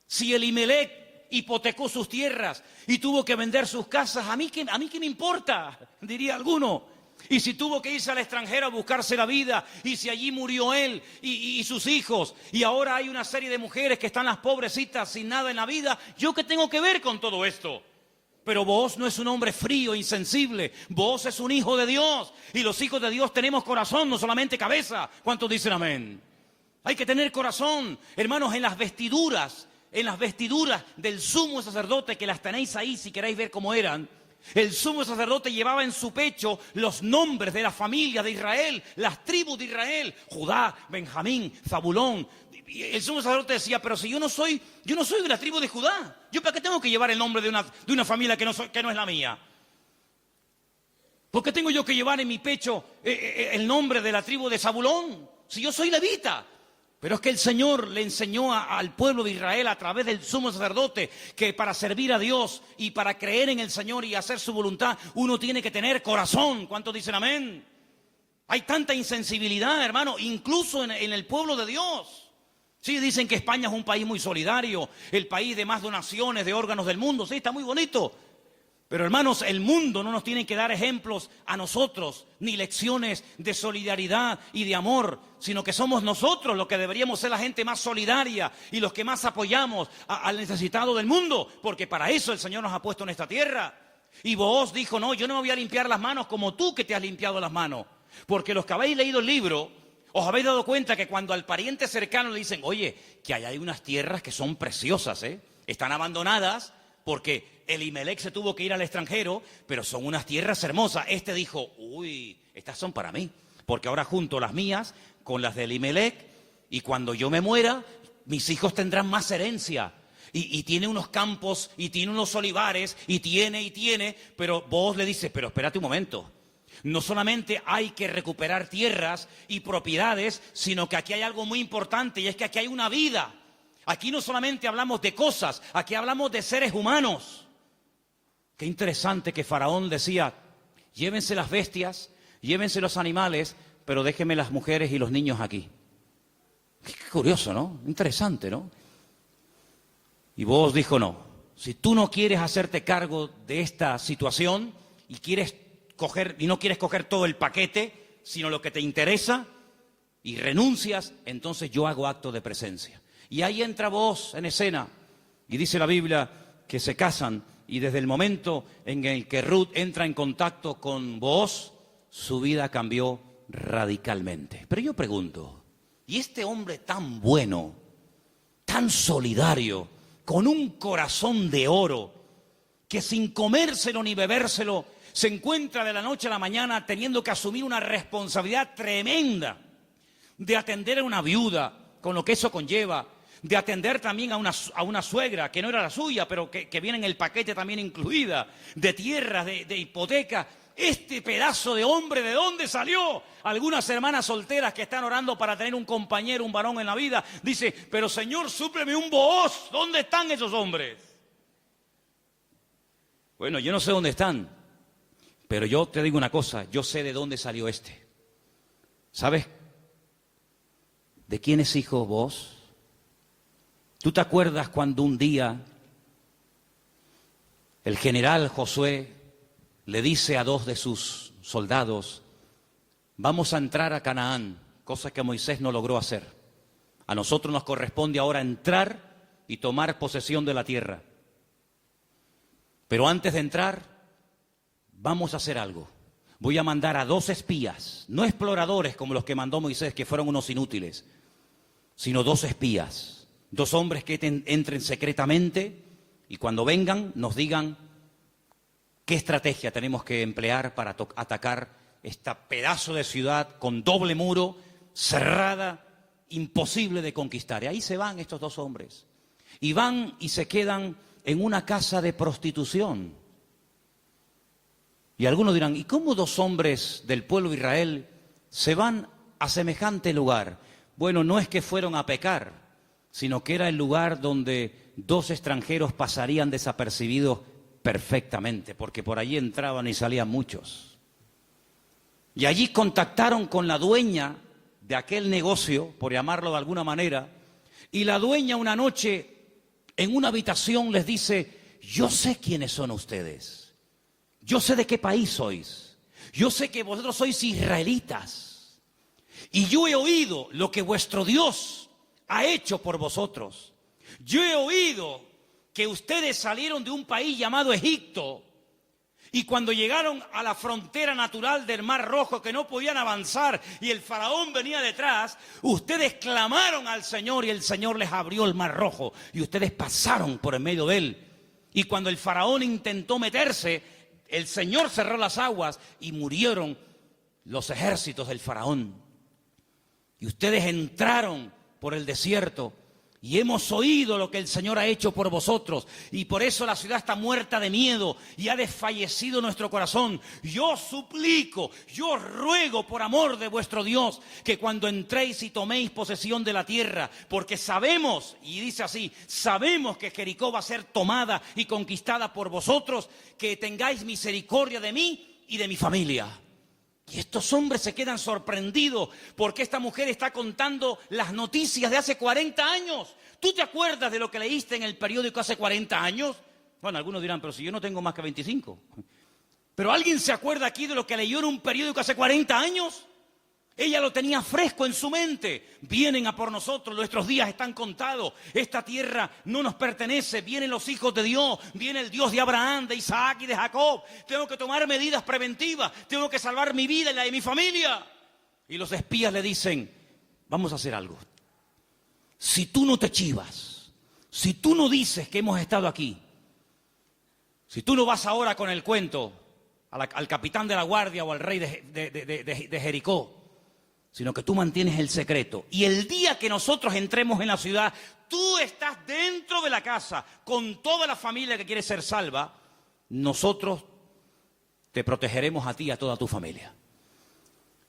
Si Elimelech hipotecó sus tierras y tuvo que vender sus casas, ¿a mí qué me importa? Diría alguno. Y si tuvo que irse al extranjero a buscarse la vida, y si allí murió él y sus hijos, y ahora hay una serie de mujeres que están las pobrecitas sin nada en la vida, ¿yo qué tengo que ver con todo esto? Pero Booz no es un hombre frío, insensible. Booz es un hijo de Dios. Y los hijos de Dios tenemos corazón, no solamente cabeza. ¿Cuántos dicen amén? Hay que tener corazón. Hermanos, en las vestiduras del sumo sacerdote, que las tenéis ahí si queréis ver cómo eran. El sumo sacerdote llevaba en su pecho los nombres de la familia de Israel, las tribus de Israel, Judá, Benjamín, Zabulón. Y el sumo sacerdote decía, pero si yo no soy de la tribu de Judá, ¿yo para qué tengo que llevar el nombre de una familia que no es la mía? ¿Por qué tengo yo que llevar en mi pecho el nombre de la tribu de Zabulón? Si yo soy levita. Pero es que el Señor le enseñó al pueblo de Israel a través del sumo sacerdote que para servir a Dios y para creer en el Señor y hacer su voluntad, uno tiene que tener corazón. ¿Cuántos dicen amén? Hay tanta insensibilidad, hermano, incluso en el pueblo de Dios. Sí, dicen que España es un país muy solidario, el país de más donaciones de órganos del mundo. Sí, está muy bonito. Pero hermanos, el mundo no nos tiene que dar ejemplos a nosotros, ni lecciones de solidaridad y de amor, sino que somos nosotros los que deberíamos ser la gente más solidaria y los que más apoyamos al necesitado del mundo, porque para eso el Señor nos ha puesto en esta tierra. Y Booz dijo, no, yo no me voy a limpiar las manos como tú que te has limpiado las manos, porque los que habéis leído el libro, os habéis dado cuenta que cuando al pariente cercano le dicen, oye, que hay unas tierras que son preciosas, están abandonadas, porque Elimelech se tuvo que ir al extranjero, pero son unas tierras hermosas. Este dijo, uy, estas son para mí, porque ahora junto las mías con las de Elimelech, y cuando yo me muera, mis hijos tendrán más herencia. Y tiene unos campos, y tiene unos olivares, y tiene, pero vos le dices, pero espérate un momento. No solamente hay que recuperar tierras y propiedades, sino que aquí hay algo muy importante, y es que aquí hay una vida. Aquí no solamente hablamos de cosas, aquí hablamos de seres humanos. Qué interesante que Faraón decía, llévense las bestias, llévense los animales, pero déjenme las mujeres y los niños aquí. Qué curioso, ¿no? Interesante, ¿no? Y Booz dijo, no, si tú no quieres hacerte cargo de esta situación y no quieres coger todo el paquete, sino lo que te interesa, y renuncias, entonces yo hago acto de presencia. Y ahí entra Booz en escena, y dice la Biblia que se casan, y desde el momento en el que Ruth entra en contacto con Booz, su vida cambió radicalmente. Pero yo pregunto, ¿y este hombre tan bueno, tan solidario, con un corazón de oro, que sin comérselo ni bebérselo, se encuentra de la noche a la mañana teniendo que asumir una responsabilidad tremenda de atender a una viuda, con lo que eso conlleva, de atender también a una suegra, que no era la suya, pero que viene en el paquete también incluida, de tierras, de hipoteca? Este pedazo de hombre, ¿de dónde salió? Algunas hermanas solteras que están orando para tener un compañero, un varón en la vida, dice, pero Señor, súpleme un Booz. ¿Dónde están esos hombres? Bueno, yo no sé dónde están, pero yo te digo una cosa, yo sé de dónde salió este. ¿Sabes de quién es hijo Booz? ¿Tú te acuerdas cuando un día el general Josué le dice a 2 de sus soldados, vamos a entrar a Canaán, cosa que Moisés no logró hacer? A nosotros nos corresponde ahora entrar y tomar posesión de la tierra. Pero antes de entrar, vamos a hacer algo. Voy a mandar a 2 espías, no exploradores como los que mandó Moisés, que fueron unos inútiles, sino 2 espías. 2 hombres que entren secretamente y cuando vengan nos digan qué estrategia tenemos que emplear para atacar este pedazo de ciudad con doble muro, cerrada, imposible de conquistar. Y ahí se van estos 2 hombres. Y van y se quedan en una casa de prostitución. Y algunos dirán, ¿y cómo 2 hombres del pueblo de Israel se van a semejante lugar? Bueno, no es que fueron a pecar, sino que era el lugar donde 2 extranjeros pasarían desapercibidos perfectamente, porque por allí entraban y salían muchos. Y allí contactaron con la dueña de aquel negocio, por llamarlo de alguna manera, y la dueña una noche en una habitación les dice, yo sé quiénes son ustedes, yo sé de qué país sois, yo sé que vosotros sois israelitas, y yo he oído lo que vuestro Dios ha hecho por vosotros. Yo he oído que ustedes salieron de un país llamado Egipto y cuando llegaron a la frontera natural del Mar Rojo que no podían avanzar y el faraón venía detrás, ustedes clamaron al Señor y el Señor les abrió el Mar Rojo y ustedes pasaron por en medio de él. Y cuando el faraón intentó meterse, el Señor cerró las aguas y murieron los ejércitos del faraón. Y ustedes entraron por el desierto y hemos oído lo que el Señor ha hecho por vosotros. Y por eso la ciudad está muerta de miedo y ha desfallecido nuestro corazón. Yo suplico, yo ruego por amor de vuestro Dios, que cuando entréis y toméis posesión de la tierra, porque sabemos, y dice así, sabemos que Jericó va a ser tomada y conquistada por vosotros, que tengáis misericordia de mí y de mi familia. Y estos hombres se quedan sorprendidos porque esta mujer está contando las noticias de hace 40 años. ¿Tú te acuerdas de lo que leíste en el periódico hace 40 años? Bueno, algunos dirán, pero si yo no tengo más que 25. ¿Pero alguien se acuerda aquí de lo que leyó en un periódico hace 40 años? Ella lo tenía fresco en su mente. Vienen a por nosotros, nuestros días están contados. Esta tierra no nos pertenece. Vienen los hijos de Dios. Viene el Dios de Abraham, de Isaac y de Jacob. Tengo que tomar medidas preventivas. Tengo que salvar mi vida y la de mi familia. Y los espías le dicen, vamos a hacer algo. Si tú no te chivas, si tú no dices que hemos estado aquí, si tú no vas ahora con el cuento al capitán de la guardia o al rey de Jericó, sino que tú mantienes el secreto. Y el día que nosotros entremos en la ciudad, tú estás dentro de la casa con toda la familia que quiere ser salva, nosotros te protegeremos a ti y a toda tu familia.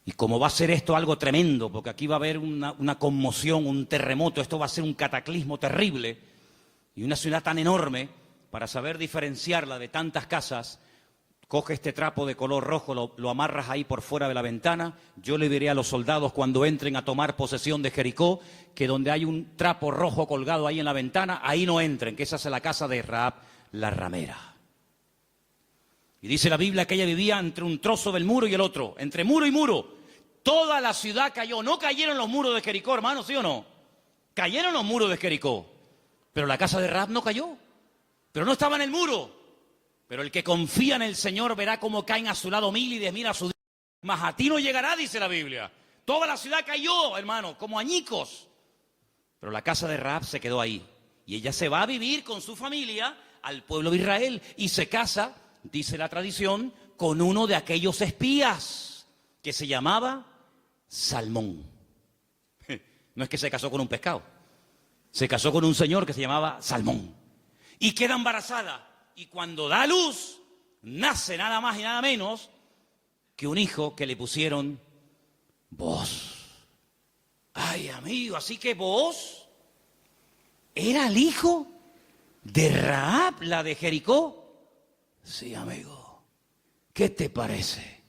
Y como va a ser esto algo tremendo, porque aquí va a haber una conmoción, un terremoto, esto va a ser un cataclismo terrible, y una ciudad tan enorme, para saber diferenciarla de tantas casas, coge este trapo de color rojo, lo amarras ahí por fuera de la ventana. Yo le diré a los soldados cuando entren a tomar posesión de Jericó, que donde hay un trapo rojo colgado ahí en la ventana, ahí no entren, que esa es la casa de Rahab, la ramera. Y dice la Biblia que ella vivía entre un trozo del muro y el otro, entre muro y muro. Toda la ciudad cayó. No cayeron los muros de Jericó, hermano, ¿sí o no? Cayeron los muros de Jericó, pero la casa de Rahab no cayó. Pero no estaba en el muro. Pero el que confía en el Señor verá cómo caen a su lado 1000 y 10.000 a su día. Mas a ti no llegará, dice la Biblia. Toda la ciudad cayó, hermano, como añicos. Pero la casa de Rahab se quedó ahí. Y ella se va a vivir con su familia al pueblo de Israel. Y se casa, dice la tradición, con uno de aquellos espías que se llamaba Salmón. No es que se casó con un pescado. Se casó con un señor que se llamaba Salmón. Y queda embarazada. Y cuando da luz, nace nada más y nada menos que un hijo que le pusieron Booz. Ay, amigo, así que Booz era el hijo de Rahab, la de Jericó. Sí, amigo. ¿Qué te parece?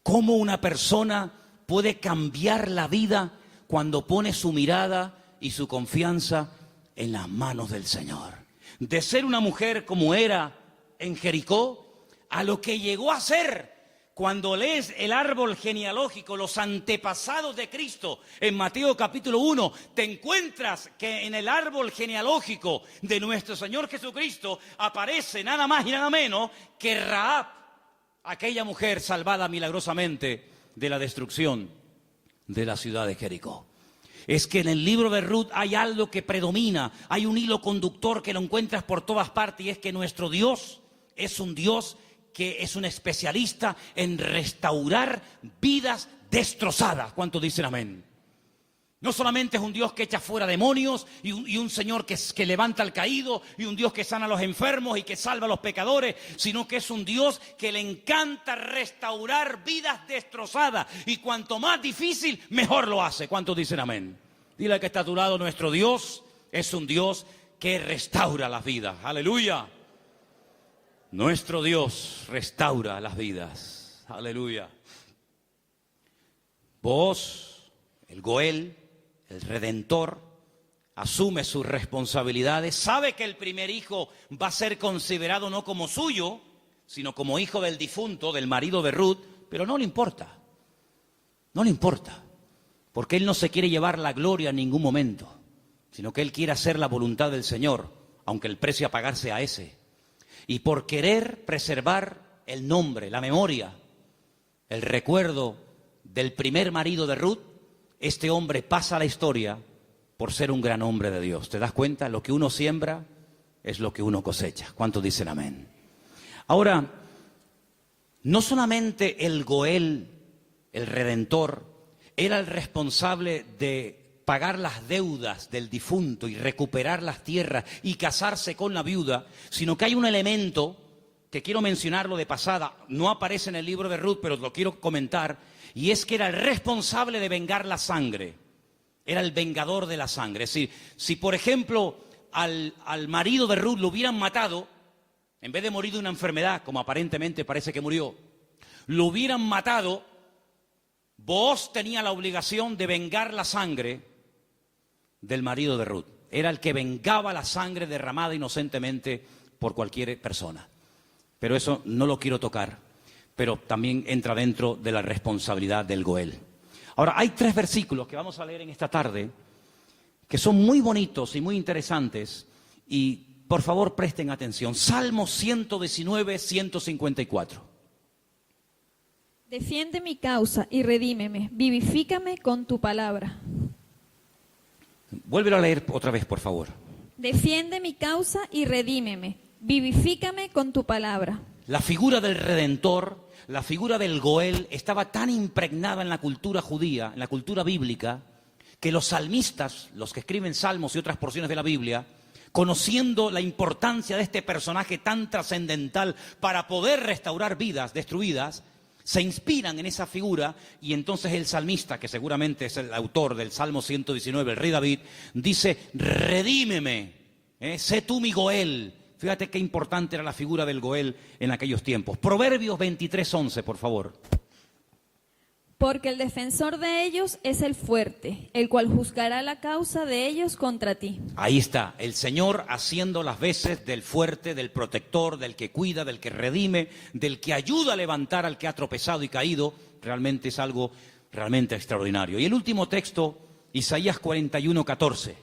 ¿Cómo una persona puede cambiar la vida cuando pone su mirada y su confianza en las manos del Señor? De ser una mujer como era en Jericó, a lo que llegó a ser cuando lees el árbol genealógico, los antepasados de Cristo, en Mateo capítulo 1, te encuentras que en el árbol genealógico de nuestro Señor Jesucristo aparece nada más y nada menos que Rahab, aquella mujer salvada milagrosamente de la destrucción de la ciudad de Jericó. Es que en el libro de Ruth hay algo que predomina, hay un hilo conductor que lo encuentras por todas partes, y es que nuestro Dios es un Dios que es un especialista en restaurar vidas destrozadas. ¿Cuántos dicen amén? No solamente es un Dios que echa fuera demonios y un Señor que levanta al caído y un Dios que sana a los enfermos y que salva a los pecadores, sino que es un Dios que le encanta restaurar vidas destrozadas, y cuanto más difícil, mejor lo hace. ¿Cuántos dicen amén? Dile al que está a tu lado, nuestro Dios es un Dios que restaura las vidas. ¡Aleluya! Nuestro Dios restaura las vidas. ¡Aleluya! Vos, el Goel, el Redentor, asume sus responsabilidades, sabe que el primer hijo va a ser considerado no como suyo, sino como hijo del difunto, del marido de Ruth, pero no le importa, porque él no se quiere llevar la gloria en ningún momento, sino que él quiere hacer la voluntad del Señor, aunque el precio a pagar sea ese. Y por querer preservar el nombre, la memoria, el recuerdo del primer marido de Ruth, este hombre pasa a la historia por ser un gran hombre de Dios. ¿Te das cuenta? Lo que uno siembra es lo que uno cosecha. ¿Cuántos dicen amén? Ahora, no solamente el Goel, el Redentor, era el responsable de pagar las deudas del difunto y recuperar las tierras y casarse con la viuda, sino que hay un elemento que quiero mencionarlo de pasada, no aparece en el libro de Ruth, pero lo quiero comentar, y es que era el responsable de vengar la sangre, era el vengador de la sangre. Es decir, si por ejemplo al marido de Ruth lo hubieran matado, en vez de morir de una enfermedad, como aparentemente parece que murió, lo hubieran matado, Booz tenía la obligación de vengar la sangre del marido de Ruth. Era el que vengaba la sangre derramada inocentemente por cualquier persona. Pero eso no lo quiero tocar, pero también entra dentro de la responsabilidad del Goel. Ahora, hay 3 versículos que vamos a leer en esta tarde que son muy bonitos y muy interesantes, y por favor presten atención. Salmo 119, 154. Defiende mi causa y redímeme, vivifícame con tu palabra. Vuélvelo a leer otra vez, por favor. Defiende mi causa y redímeme, vivifícame con tu palabra. La figura del Redentor, la figura del Goel, estaba tan impregnada en la cultura judía, en la cultura bíblica, que los salmistas, los que escriben salmos y otras porciones de la Biblia, conociendo la importancia de este personaje tan trascendental para poder restaurar vidas destruidas, se inspiran en esa figura, y entonces el salmista, que seguramente es el autor del Salmo 119, el rey David, dice: redímeme, sé tú mi Goel. Fíjate qué importante era la figura del Goel en aquellos tiempos. Proverbios 23:11, por favor. Porque el defensor de ellos es el fuerte, el cual juzgará la causa de ellos contra ti. Ahí está, el Señor haciendo las veces del fuerte, del protector, del que cuida, del que redime, del que ayuda a levantar al que ha tropezado y caído. Realmente es algo realmente extraordinario. Y el último texto, Isaías 41:14.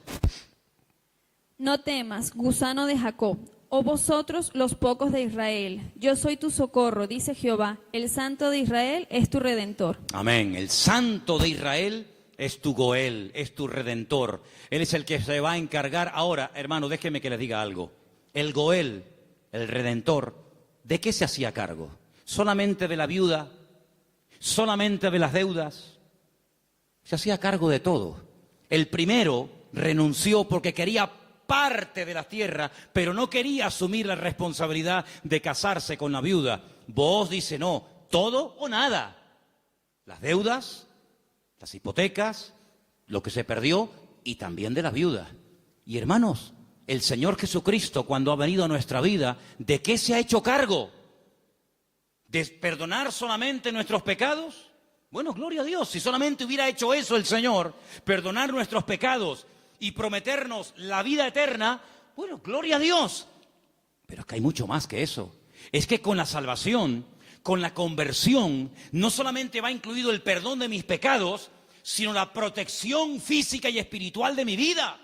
No temas, gusano de Jacob, oh vosotros los pocos de Israel, yo soy tu socorro, dice Jehová, el Santo de Israel es tu Redentor. Amén. El Santo de Israel es tu Goel, es tu Redentor. Él es el que se va a encargar. Ahora, hermano, déjeme que les diga algo. El Goel, el Redentor, ¿de qué se hacía cargo? ¿Solamente de la viuda? ¿Solamente de las deudas? Se hacía cargo de todo. El primero renunció porque quería parte de la tierra, pero no quería asumir la responsabilidad de casarse con la viuda. Booz dice: no, todo o nada. Las deudas, las hipotecas, lo que se perdió, y también de la viuda. Y hermanos, el Señor Jesucristo, cuando ha venido a nuestra vida, ¿de qué se ha hecho cargo? ¿De perdonar solamente nuestros pecados? Bueno, gloria a Dios, si solamente hubiera hecho eso el Señor, perdonar nuestros pecados y prometernos la vida eterna, bueno, gloria a Dios. Pero es que hay mucho más que eso. Es que con la salvación, con la conversión, no solamente va incluido el perdón de mis pecados, sino la protección física y espiritual de mi vida.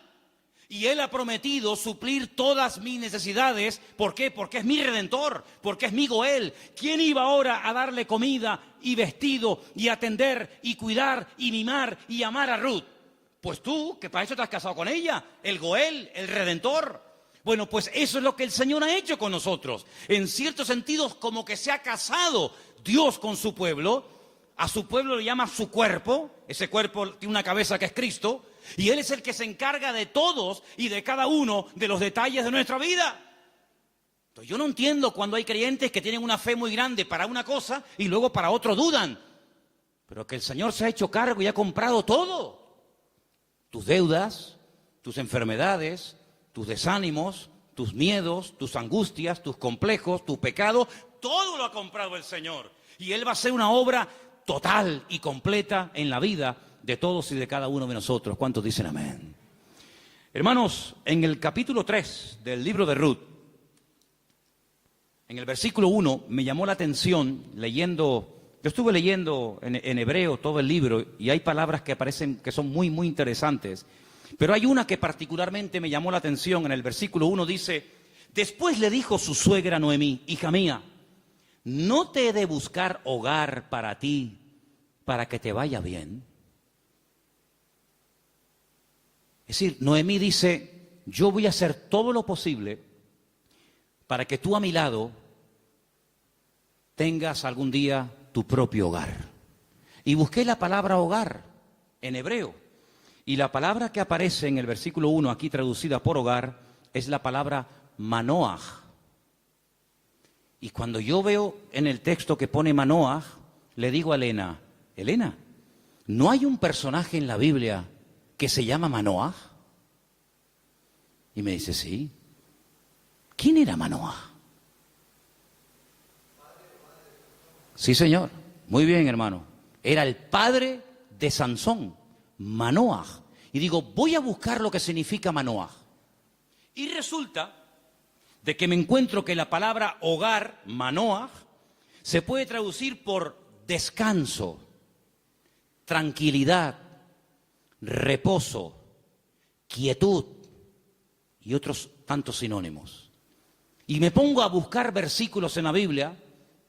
Y Él ha prometido suplir todas mis necesidades. ¿Por qué? Porque es mi Redentor, porque es mi Goel. ¿Quién iba ahora a darle comida y vestido y atender y cuidar y mimar y amar a Ruth? Pues tú, que para eso te has casado con ella, el Goel, el Redentor. Bueno, pues eso es lo que el Señor ha hecho con nosotros. En ciertos sentidos, como que se ha casado Dios con su pueblo. A su pueblo le llama su cuerpo. Ese cuerpo tiene una cabeza que es Cristo. Y Él es el que se encarga de todos y de cada uno de los detalles de nuestra vida. Entonces, yo no entiendo cuando hay creyentes que tienen una fe muy grande para una cosa y luego para otro dudan. Pero que el Señor se ha hecho cargo y ha comprado todo. Tus deudas, tus enfermedades, tus desánimos, tus miedos, tus angustias, tus complejos, tu pecado, todo lo ha comprado el Señor. Y Él va a hacer una obra total y completa en la vida de todos y de cada uno de nosotros. ¿Cuántos dicen amén? Hermanos, en el capítulo 3 del libro de Ruth, en el versículo 1, me llamó la atención leyendo. Yo estuve leyendo en hebreo todo el libro y hay palabras que aparecen que son muy, muy interesantes. Pero hay una que particularmente me llamó la atención. En el versículo 1 dice, después le dijo su suegra Noemí, hija mía, ¿no te he de buscar hogar para ti, para que te vaya bien? Es decir, Noemí dice, yo voy a hacer todo lo posible para que tú a mi lado tengas algún día tu propio hogar. Y busqué la palabra hogar en hebreo. Y la palabra que aparece en el versículo 1, aquí traducida por hogar, es la palabra manoaj. Y cuando yo veo en el texto que pone manoaj, le digo a Elena, Elena, ¿no hay un personaje en la Biblia que se llama Manoaj? Y me dice, sí. ¿Quién era Manoaj? Sí, señor. Muy bien, hermano. Era el padre de Sansón, Manoaj. Y digo, voy a buscar lo que significa Manoaj. Y resulta de que me encuentro que la palabra hogar, Manoaj, se puede traducir por descanso, tranquilidad, reposo, quietud y otros tantos sinónimos. Y me pongo a buscar versículos en la Biblia,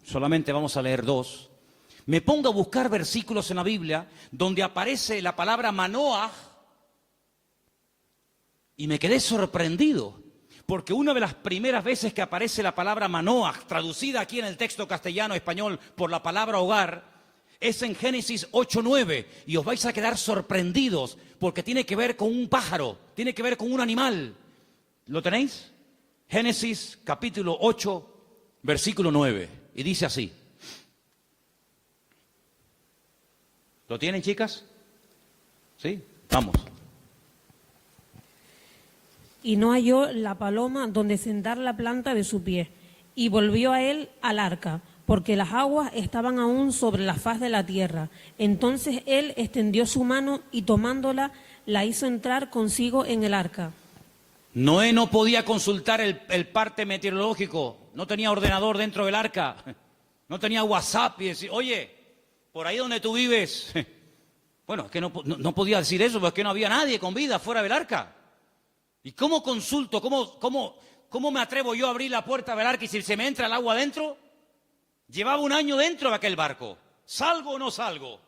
solamente vamos a leer 2. Me pongo a buscar versículos en la Biblia donde aparece la palabra Manoaj y me quedé sorprendido, porque una de las primeras veces que aparece la palabra Manoaj, traducida aquí en el texto castellano-español por la palabra hogar, es en Génesis 8:9, y os vais a quedar sorprendidos porque tiene que ver con un pájaro, tiene que ver con un animal. ¿Lo tenéis? Génesis capítulo 8, versículo 9, y dice así. ¿Lo tienen, chicas? ¿Sí? Vamos. Y no halló la paloma donde sentar la planta de su pie, y volvió a él al arca, porque las aguas estaban aún sobre la faz de la tierra. Entonces él extendió su mano y tomándola, la hizo entrar consigo en el arca. Noé no podía consultar el parte meteorológico, no tenía ordenador dentro del arca, no tenía WhatsApp y decir, oye, por ahí donde tú vives, bueno, es que no podía decir eso, porque no había nadie con vida fuera del arca. ¿Y cómo consulto, cómo me atrevo yo a abrir la puerta del arca y si se me entra el agua adentro? Llevaba un año dentro de aquel barco, ¿salgo o no salgo?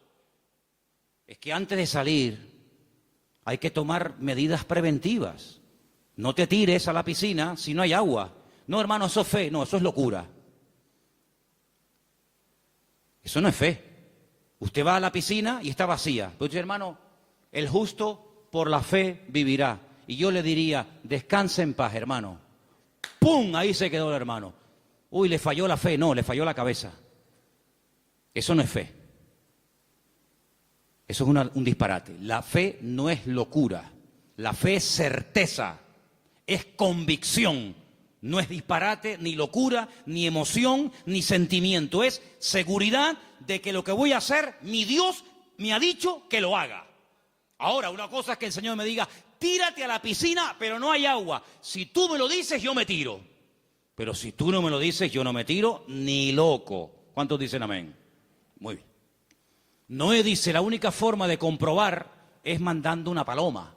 Es que antes de salir hay que tomar medidas preventivas. No te tires a la piscina si no hay agua. No, hermano, eso es fe. No, eso es locura. Eso no es fe. Usted va a la piscina y está vacía. Pero usted, hermano, el justo por la fe vivirá. Y yo le diría, descanse en paz, hermano. ¡Pum! Ahí se quedó el hermano. Uy, le falló la fe. No, le falló la cabeza. Eso no es fe. Eso es un disparate. La fe no es locura. La fe es certeza. Es convicción, no es disparate, ni locura, ni emoción, ni sentimiento. Es seguridad de que lo que voy a hacer, mi Dios me ha dicho que lo haga. Ahora, una cosa es que el Señor me diga, tírate a la piscina, pero no hay agua. Si tú me lo dices, yo me tiro. Pero si tú no me lo dices, yo no me tiro ni loco. ¿Cuántos dicen amén? Muy bien. Noé dice, la única forma de comprobar es mandando una paloma.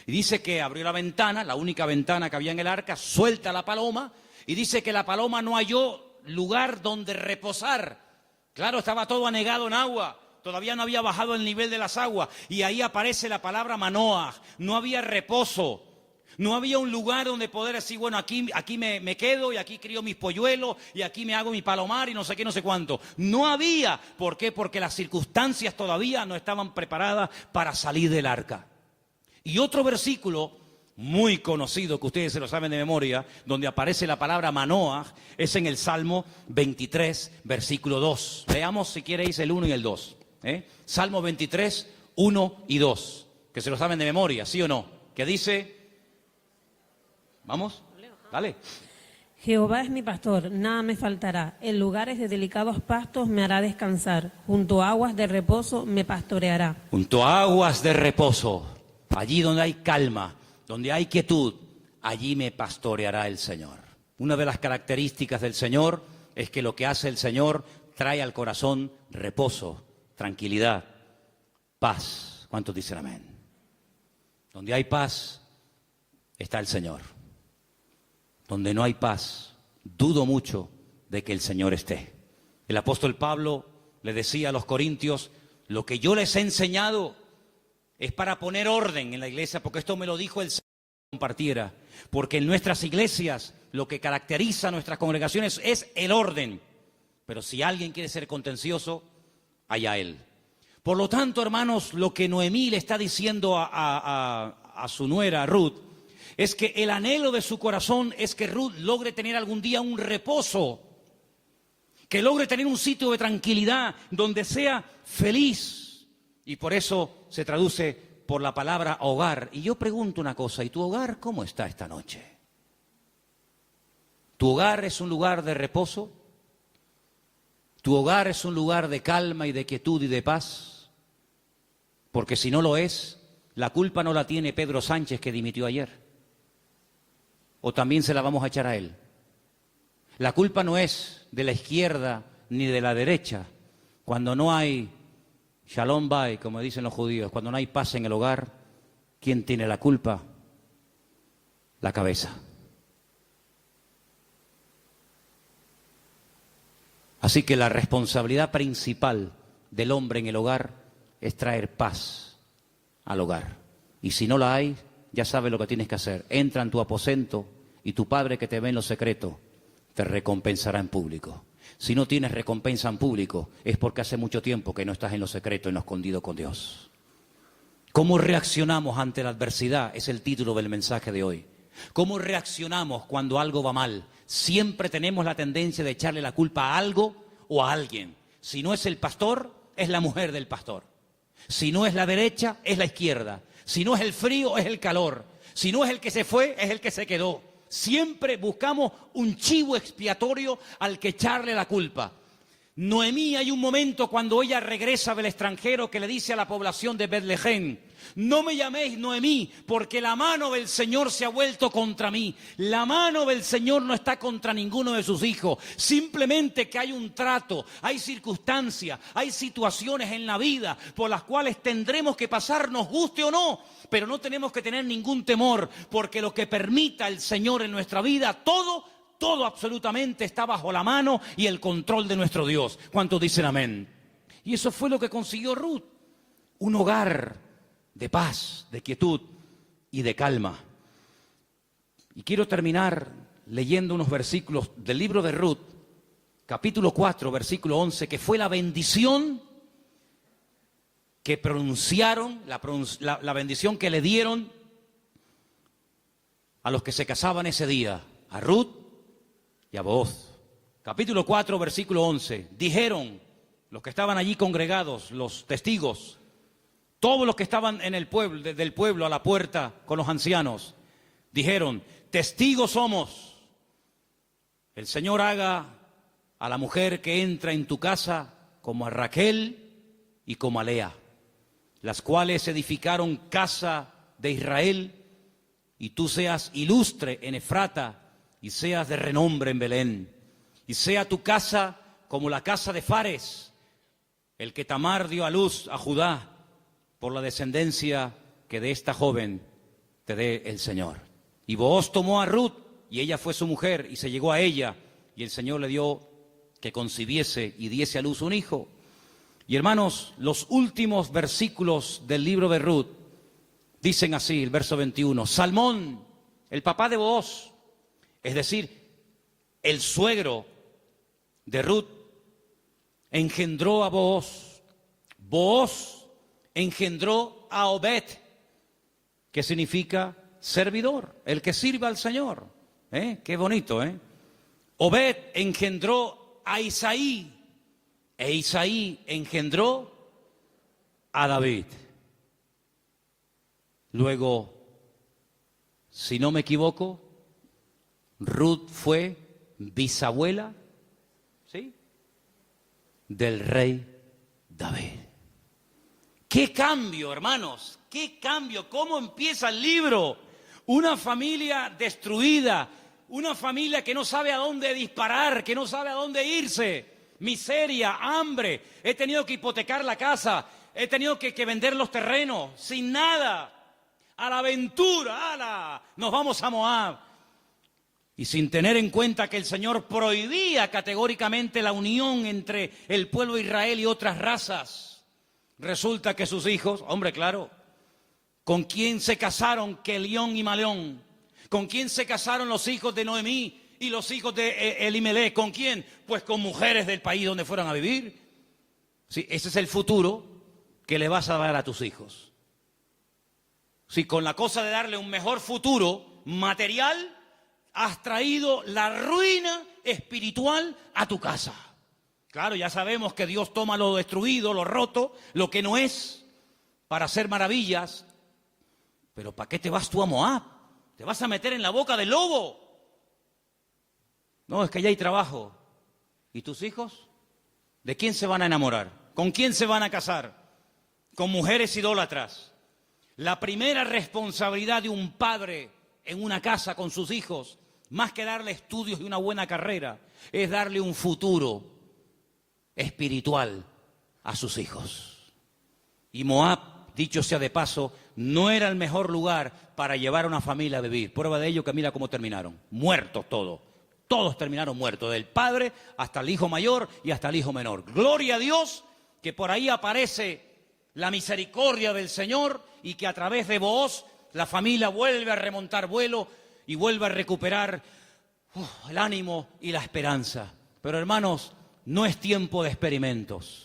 Y dice que abrió la ventana, la única ventana que había en el arca, suelta la paloma, y dice que la paloma no halló lugar donde reposar. Claro, estaba todo anegado en agua, todavía no había bajado el nivel de las aguas, y ahí aparece la palabra Manoaj. No había reposo, no había un lugar donde poder decir, bueno, aquí me quedo, y aquí crío mis polluelos, y aquí me hago mi palomar, y no sé qué, no sé cuánto. No había. ¿Por qué? Porque las circunstancias todavía no estaban preparadas para salir del arca. Y otro versículo muy conocido, que ustedes se lo saben de memoria, donde aparece la palabra Manoaj, es en el Salmo 23, versículo 2. Veamos si queréis el 1 y el 2. Salmo 23, 1 y 2. Que se lo saben de memoria, ¿sí o no? Que dice, vamos, dale. Jehová es mi pastor, nada me faltará. En lugares de delicados pastos me hará descansar. Junto a aguas de reposo me pastoreará. Junto a aguas de reposo. Allí donde hay calma, donde hay quietud, allí me pastoreará el Señor. Una de las características del Señor es que lo que hace el Señor trae al corazón reposo, tranquilidad, paz. ¿Cuántos dicen amén? Donde hay paz, está el Señor. Donde no hay paz, dudo mucho de que el Señor esté. El apóstol Pablo le decía a los corintios, lo que yo les he enseñado es para poner orden en la iglesia, porque esto me lo dijo el Señor que compartiera. Porque en nuestras iglesias lo que caracteriza a nuestras congregaciones es el orden. Pero si alguien quiere ser contencioso, allá él. Por lo tanto, hermanos, lo que Noemí le está diciendo a su nuera, a Ruth, es que el anhelo de su corazón es que Ruth logre tener algún día un reposo, que logre tener un sitio de tranquilidad donde sea feliz. Y por eso se traduce por la palabra hogar. Y yo pregunto una cosa, ¿y tu hogar cómo está esta noche? ¿Tu hogar es un lugar de reposo? ¿Tu hogar es un lugar de calma y de quietud y de paz? Porque si no lo es, la culpa no la tiene Pedro Sánchez, que dimitió ayer. ¿O también se la vamos a echar a él? La culpa no es de la izquierda ni de la derecha. Cuando no hay shalom bay, como dicen los judíos, cuando no hay paz en el hogar, ¿quién tiene la culpa? La cabeza. Así que la responsabilidad principal del hombre en el hogar es traer paz al hogar. Y si no la hay, ya sabes lo que tienes que hacer. Entra en tu aposento y tu Padre que te ve en lo secreto te recompensará en público. Si no tienes recompensa en público, es porque hace mucho tiempo que no estás en lo secreto, en lo escondido con Dios. ¿Cómo reaccionamos ante la adversidad? Es el título del mensaje de hoy. ¿Cómo reaccionamos cuando algo va mal? Siempre tenemos la tendencia de echarle la culpa a algo o a alguien. Si no es el pastor, es la mujer del pastor. Si no es la derecha, es la izquierda. Si no es el frío, es el calor. Si no es el que se fue, es el que se quedó. Siempre buscamos un chivo expiatorio al que echarle la culpa. Noemí, hay un momento cuando ella regresa del extranjero que le dice a la población de Betlehem: no me llaméis Noemí, porque la mano del Señor se ha vuelto contra mí. La mano del Señor no está contra ninguno de sus hijos. Simplemente que hay un trato, hay circunstancias, hay situaciones en la vida por las cuales tendremos que pasar, nos guste o no. Pero no tenemos que tener ningún temor, porque lo que permita el Señor en nuestra vida, todo absolutamente está bajo la mano y el control de nuestro Dios. ¿Cuántos dicen amén? Y eso fue lo que consiguió Ruth. Un hogar de paz, de quietud y de calma. Y quiero terminar leyendo unos versículos del libro de Ruth, capítulo 4, versículo 11, que fue la bendición que pronunciaron, la bendición que le dieron a los que se casaban ese día, a Ruth y a Booz. Capítulo 4, versículo 11. Dijeron los que estaban allí congregados, los testigos, todos los que estaban en el pueblo, desde el pueblo a la puerta con los ancianos, dijeron: testigos somos. El Señor haga a la mujer que entra en tu casa como a Raquel y como a Lea, las cuales edificaron casa de Israel, y tú seas ilustre en Efrata y seas de renombre en Belén, y sea tu casa como la casa de Fares, el que Tamar dio a luz a Judá, por la descendencia que de esta joven te dé el Señor. Y Booz tomó a Ruth, y ella fue su mujer, y se llegó a ella, y el Señor le dio que concibiese y diese a luz un hijo. Y hermanos, los últimos versículos del libro de Ruth dicen así, el verso 21, Salmón, el papá de Booz, es decir, el suegro de Ruth, engendró a Booz. Booz engendró a Obed, que significa servidor, el que sirva al Señor. Qué bonito, ¿eh? Obed engendró a Isaí, e Isaí engendró a David. Luego, si no me equivoco, Ruth fue bisabuela, ¿sí?, del rey David. ¡Qué cambio, hermanos! ¡Qué cambio! ¿Cómo empieza el libro? Una familia destruida, una familia que no sabe a dónde disparar, que no sabe a dónde irse. Miseria, hambre, he tenido que hipotecar la casa, he tenido que vender los terrenos, sin nada. a la aventura, ¡ala! Nos vamos a Moab. Y sin tener en cuenta que el Señor prohibía categóricamente la unión entre el pueblo de Israel y otras razas, resulta que sus hijos, hombre, claro, ¿con quién se casaron Kelión y Maleón? ¿Con quién se casaron los hijos de Noemí y los hijos de Elimelech? ¿Con quién? Pues con mujeres del país donde fueran a vivir. Sí, ese es el futuro que le vas a dar a tus hijos. Si con la cosa de darle un mejor futuro material, has traído la ruina espiritual a tu casa. Claro, ya sabemos que Dios toma lo destruido, lo roto, lo que no es, para hacer maravillas. Pero ¿para qué te vas tú a Moab? ¿Te vas a meter en la boca del lobo? No, es que ya hay trabajo. ¿Y tus hijos? ¿De quién se van a enamorar? ¿Con quién se van a casar? Con mujeres idólatras. La primera responsabilidad de un padre en una casa con sus hijos, más que darle estudios y una buena carrera, es darle un futuro espiritual a sus hijos. Y Moab, dicho sea de paso, no era el mejor lugar para llevar a una familia a vivir. Prueba de ello que mira cómo terminaron. Muertos todos. Todos terminaron muertos, del padre hasta el hijo mayor y hasta el hijo menor. Gloria a Dios que por ahí aparece la misericordia del Señor y que a través de Booz la familia vuelve a remontar vuelo y vuelve a recuperar el ánimo y la esperanza. Pero hermanos, no es tiempo de experimentos.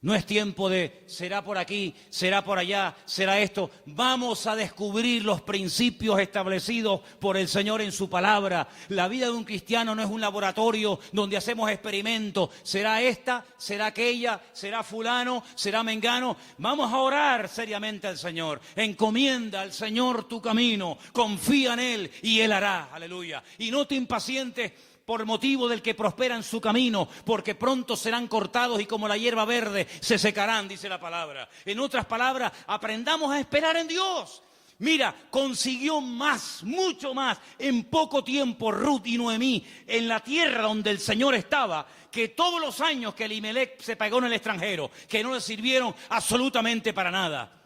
No es tiempo de será por aquí, será por allá, será esto. Vamos a descubrir los principios establecidos por el Señor en su palabra. La vida de un cristiano no es un laboratorio donde hacemos experimentos. Será esta, será aquella, será fulano, será mengano. Vamos a orar seriamente al Señor. Encomienda al Señor tu camino. Confía en Él y Él hará. Aleluya. Y no te impacientes por motivo del que prospera en su camino, porque pronto serán cortados y como la hierba verde se secarán, dice la palabra. En otras palabras, aprendamos a esperar en Dios. Mira, consiguió más, mucho más, en poco tiempo Ruth y Noemí, en la tierra donde el Señor estaba, que todos los años que Elimelech se pagó en el extranjero, que no le sirvieron absolutamente para nada.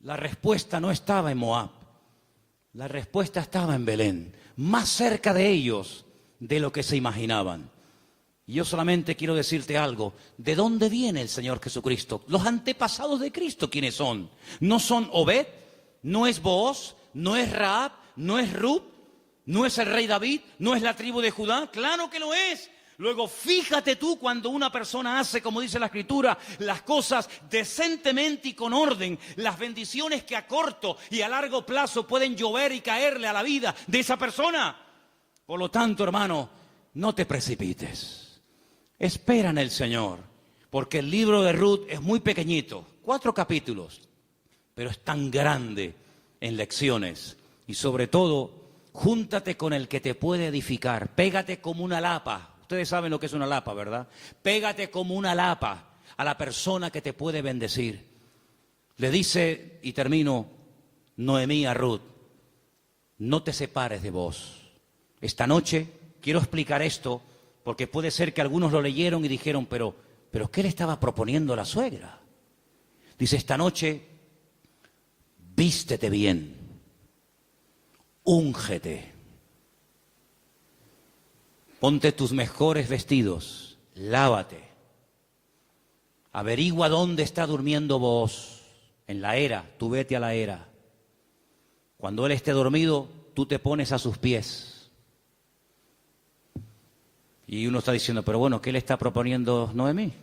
La respuesta no estaba en Moab, la respuesta estaba en Belén, más cerca de ellos de lo que se imaginaban. Y yo solamente quiero decirte algo. ¿De dónde viene el Señor Jesucristo? Los antepasados de Cristo, ¿quiénes son? ¿No son Obed? ¿No es Booz? ¿No es Rahab? ¿No es Ruth? ¿No es el rey David? ¿No es la tribu de Judá? ¡Claro que lo es! Luego, fíjate tú cuando una persona hace, como dice la Escritura, las cosas decentemente y con orden, las bendiciones que a corto y a largo plazo pueden llover y caerle a la vida de esa persona. Por lo tanto, hermano, no te precipites. Espera en el Señor, porque el libro de Ruth es muy pequeñito, 4 capítulos, pero es tan grande en lecciones. Y sobre todo, júntate con el que te puede edificar, pégate como una lapa. Ustedes saben lo que es una lapa, ¿verdad? Pégate como una lapa a la persona que te puede bendecir. Le dice, y termino, Noemí a Ruth, no te separes de vos. Esta noche quiero explicar esto porque puede ser que algunos lo leyeron y dijeron, pero ¿qué le estaba proponiendo la suegra? Dice, esta noche vístete bien, úngete, ponte tus mejores vestidos, lávate, averigua dónde está durmiendo Booz, en la era, tú vete a la era. Cuando él esté dormido, tú te pones a sus pies. Y uno está diciendo, pero bueno, ¿qué le está proponiendo Noemí?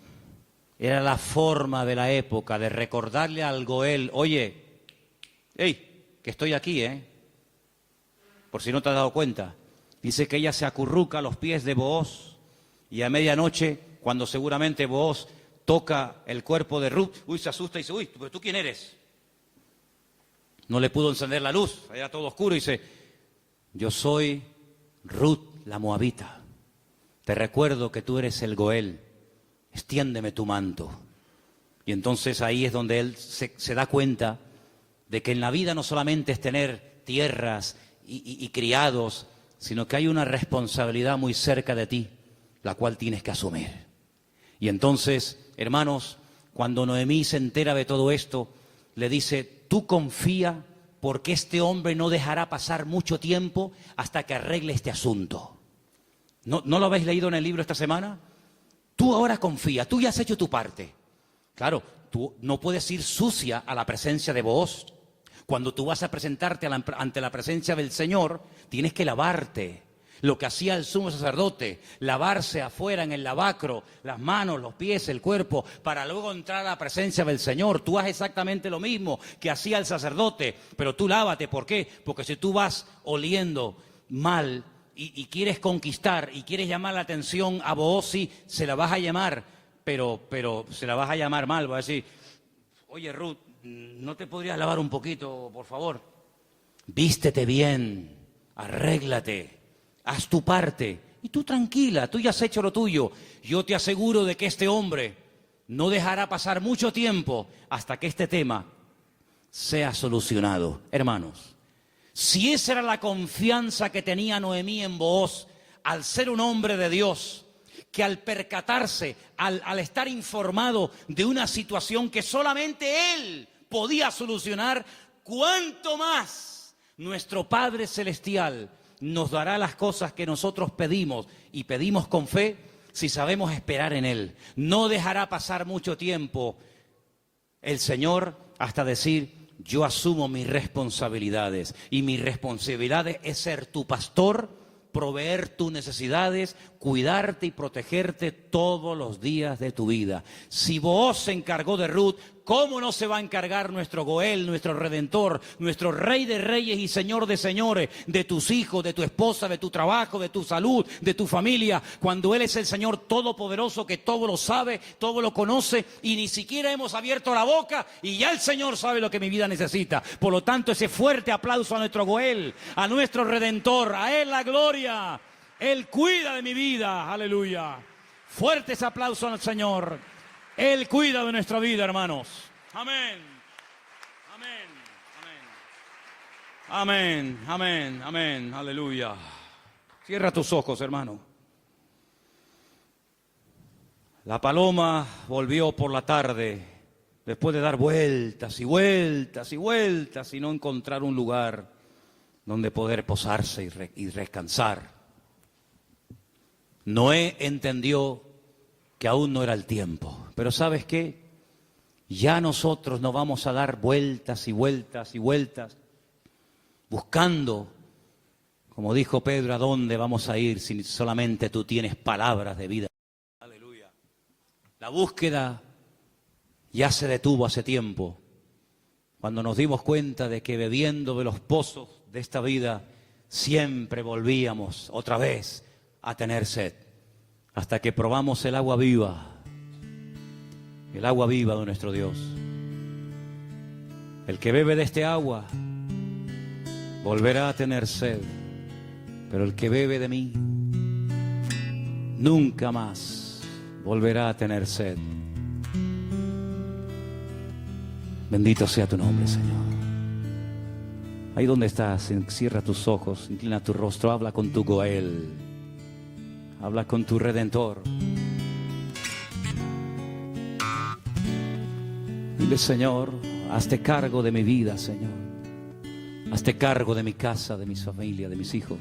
Era la forma de la época de recordarle al Goel, oye, hey, que estoy aquí, por si no te has dado cuenta. Dice que ella se acurruca a los pies de Booz y a medianoche, cuando seguramente Booz toca el cuerpo de Ruth, se asusta y dice, ¿pero tú quién eres? No le pudo encender la luz, era todo oscuro y dice, yo soy Ruth la Moabita. Te recuerdo que tú eres el Goel, extiéndeme tu manto. Y entonces ahí es donde él se da cuenta de que en la vida no solamente es tener tierras y criados, sino que hay una responsabilidad muy cerca de ti, la cual tienes que asumir. Y entonces, hermanos, cuando Noemí se entera de todo esto, le dice, tú confía porque este hombre no dejará pasar mucho tiempo hasta que arregle este asunto. ¿No lo habéis leído en el libro esta semana? Tú ahora confía, tú ya has hecho tu parte. Claro, tú no puedes ir sucia a la presencia de Booz. Cuando tú vas a presentarte ante la presencia del Señor, tienes que lavarte. Lo que hacía el sumo sacerdote, lavarse afuera en el lavacro, las manos, los pies, el cuerpo, para luego entrar a la presencia del Señor. Tú haces exactamente lo mismo que hacía el sacerdote, pero tú lávate. ¿Por qué? Porque si tú vas oliendo mal y quieres conquistar y quieres llamar la atención a Booz, sí, se la vas a llamar, pero se la vas a llamar mal. Va a decir, oye Ruth, ¿no te podrías lavar un poquito, por favor? Vístete bien, arréglate, haz tu parte. Y tú tranquila, tú ya has hecho lo tuyo. Yo te aseguro de que este hombre no dejará pasar mucho tiempo hasta que este tema sea solucionado. Hermanos, si esa era la confianza que tenía Noemí en Booz, al ser un hombre de Dios, que al percatarse, al estar informado de una situación que solamente él podía solucionar, ¿cuánto más nuestro Padre Celestial nos dará las cosas que nosotros pedimos y pedimos con fe si sabemos esperar en Él? No dejará pasar mucho tiempo el Señor hasta decir, yo asumo mis responsabilidades y mi responsabilidad es ser tu pastor, proveer tus necesidades, cuidarte y protegerte todos los días de tu vida. Si Booz se encargó de Ruth, ¿cómo no se va a encargar nuestro Goel, nuestro Redentor, nuestro Rey de Reyes y Señor de Señores, de tus hijos, de tu esposa, de tu trabajo, de tu salud, de tu familia, cuando Él es el Señor Todopoderoso que todo lo sabe, todo lo conoce y ni siquiera hemos abierto la boca y ya el Señor sabe lo que mi vida necesita? Por lo tanto, ese fuerte aplauso a nuestro Goel, a nuestro Redentor, a Él la gloria. Él cuida de mi vida, aleluya. Fuerte ese aplauso al Señor. Él cuida de nuestra vida, hermanos. Amén. Amén. Amén. Amén. Amén. Amén. Aleluya. Cierra tus ojos, hermano. La paloma volvió por la tarde, después de dar vueltas y vueltas y vueltas y no encontrar un lugar donde poder posarse y descansar. Noé entendió que aún no era el tiempo. Pero ¿sabes qué? Ya nosotros no vamos a dar vueltas y vueltas y vueltas buscando, como dijo Pedro, ¿a dónde vamos a ir si solamente tú tienes palabras de vida? Aleluya. La búsqueda ya se detuvo hace tiempo, cuando nos dimos cuenta de que bebiendo de los pozos de esta vida siempre volvíamos otra vez a tener sed, hasta que probamos el agua viva de nuestro Dios. El que bebe de este agua volverá a tener sed, pero el que bebe de mí nunca más volverá a tener sed. Bendito sea tu nombre, Señor. Ahí donde estás, cierra tus ojos, inclina tu rostro, habla con tu Goel, habla con tu Redentor. Dile, Señor, hazte cargo de mi vida, Señor. Hazte cargo de mi casa, de mi familia, de mis hijos.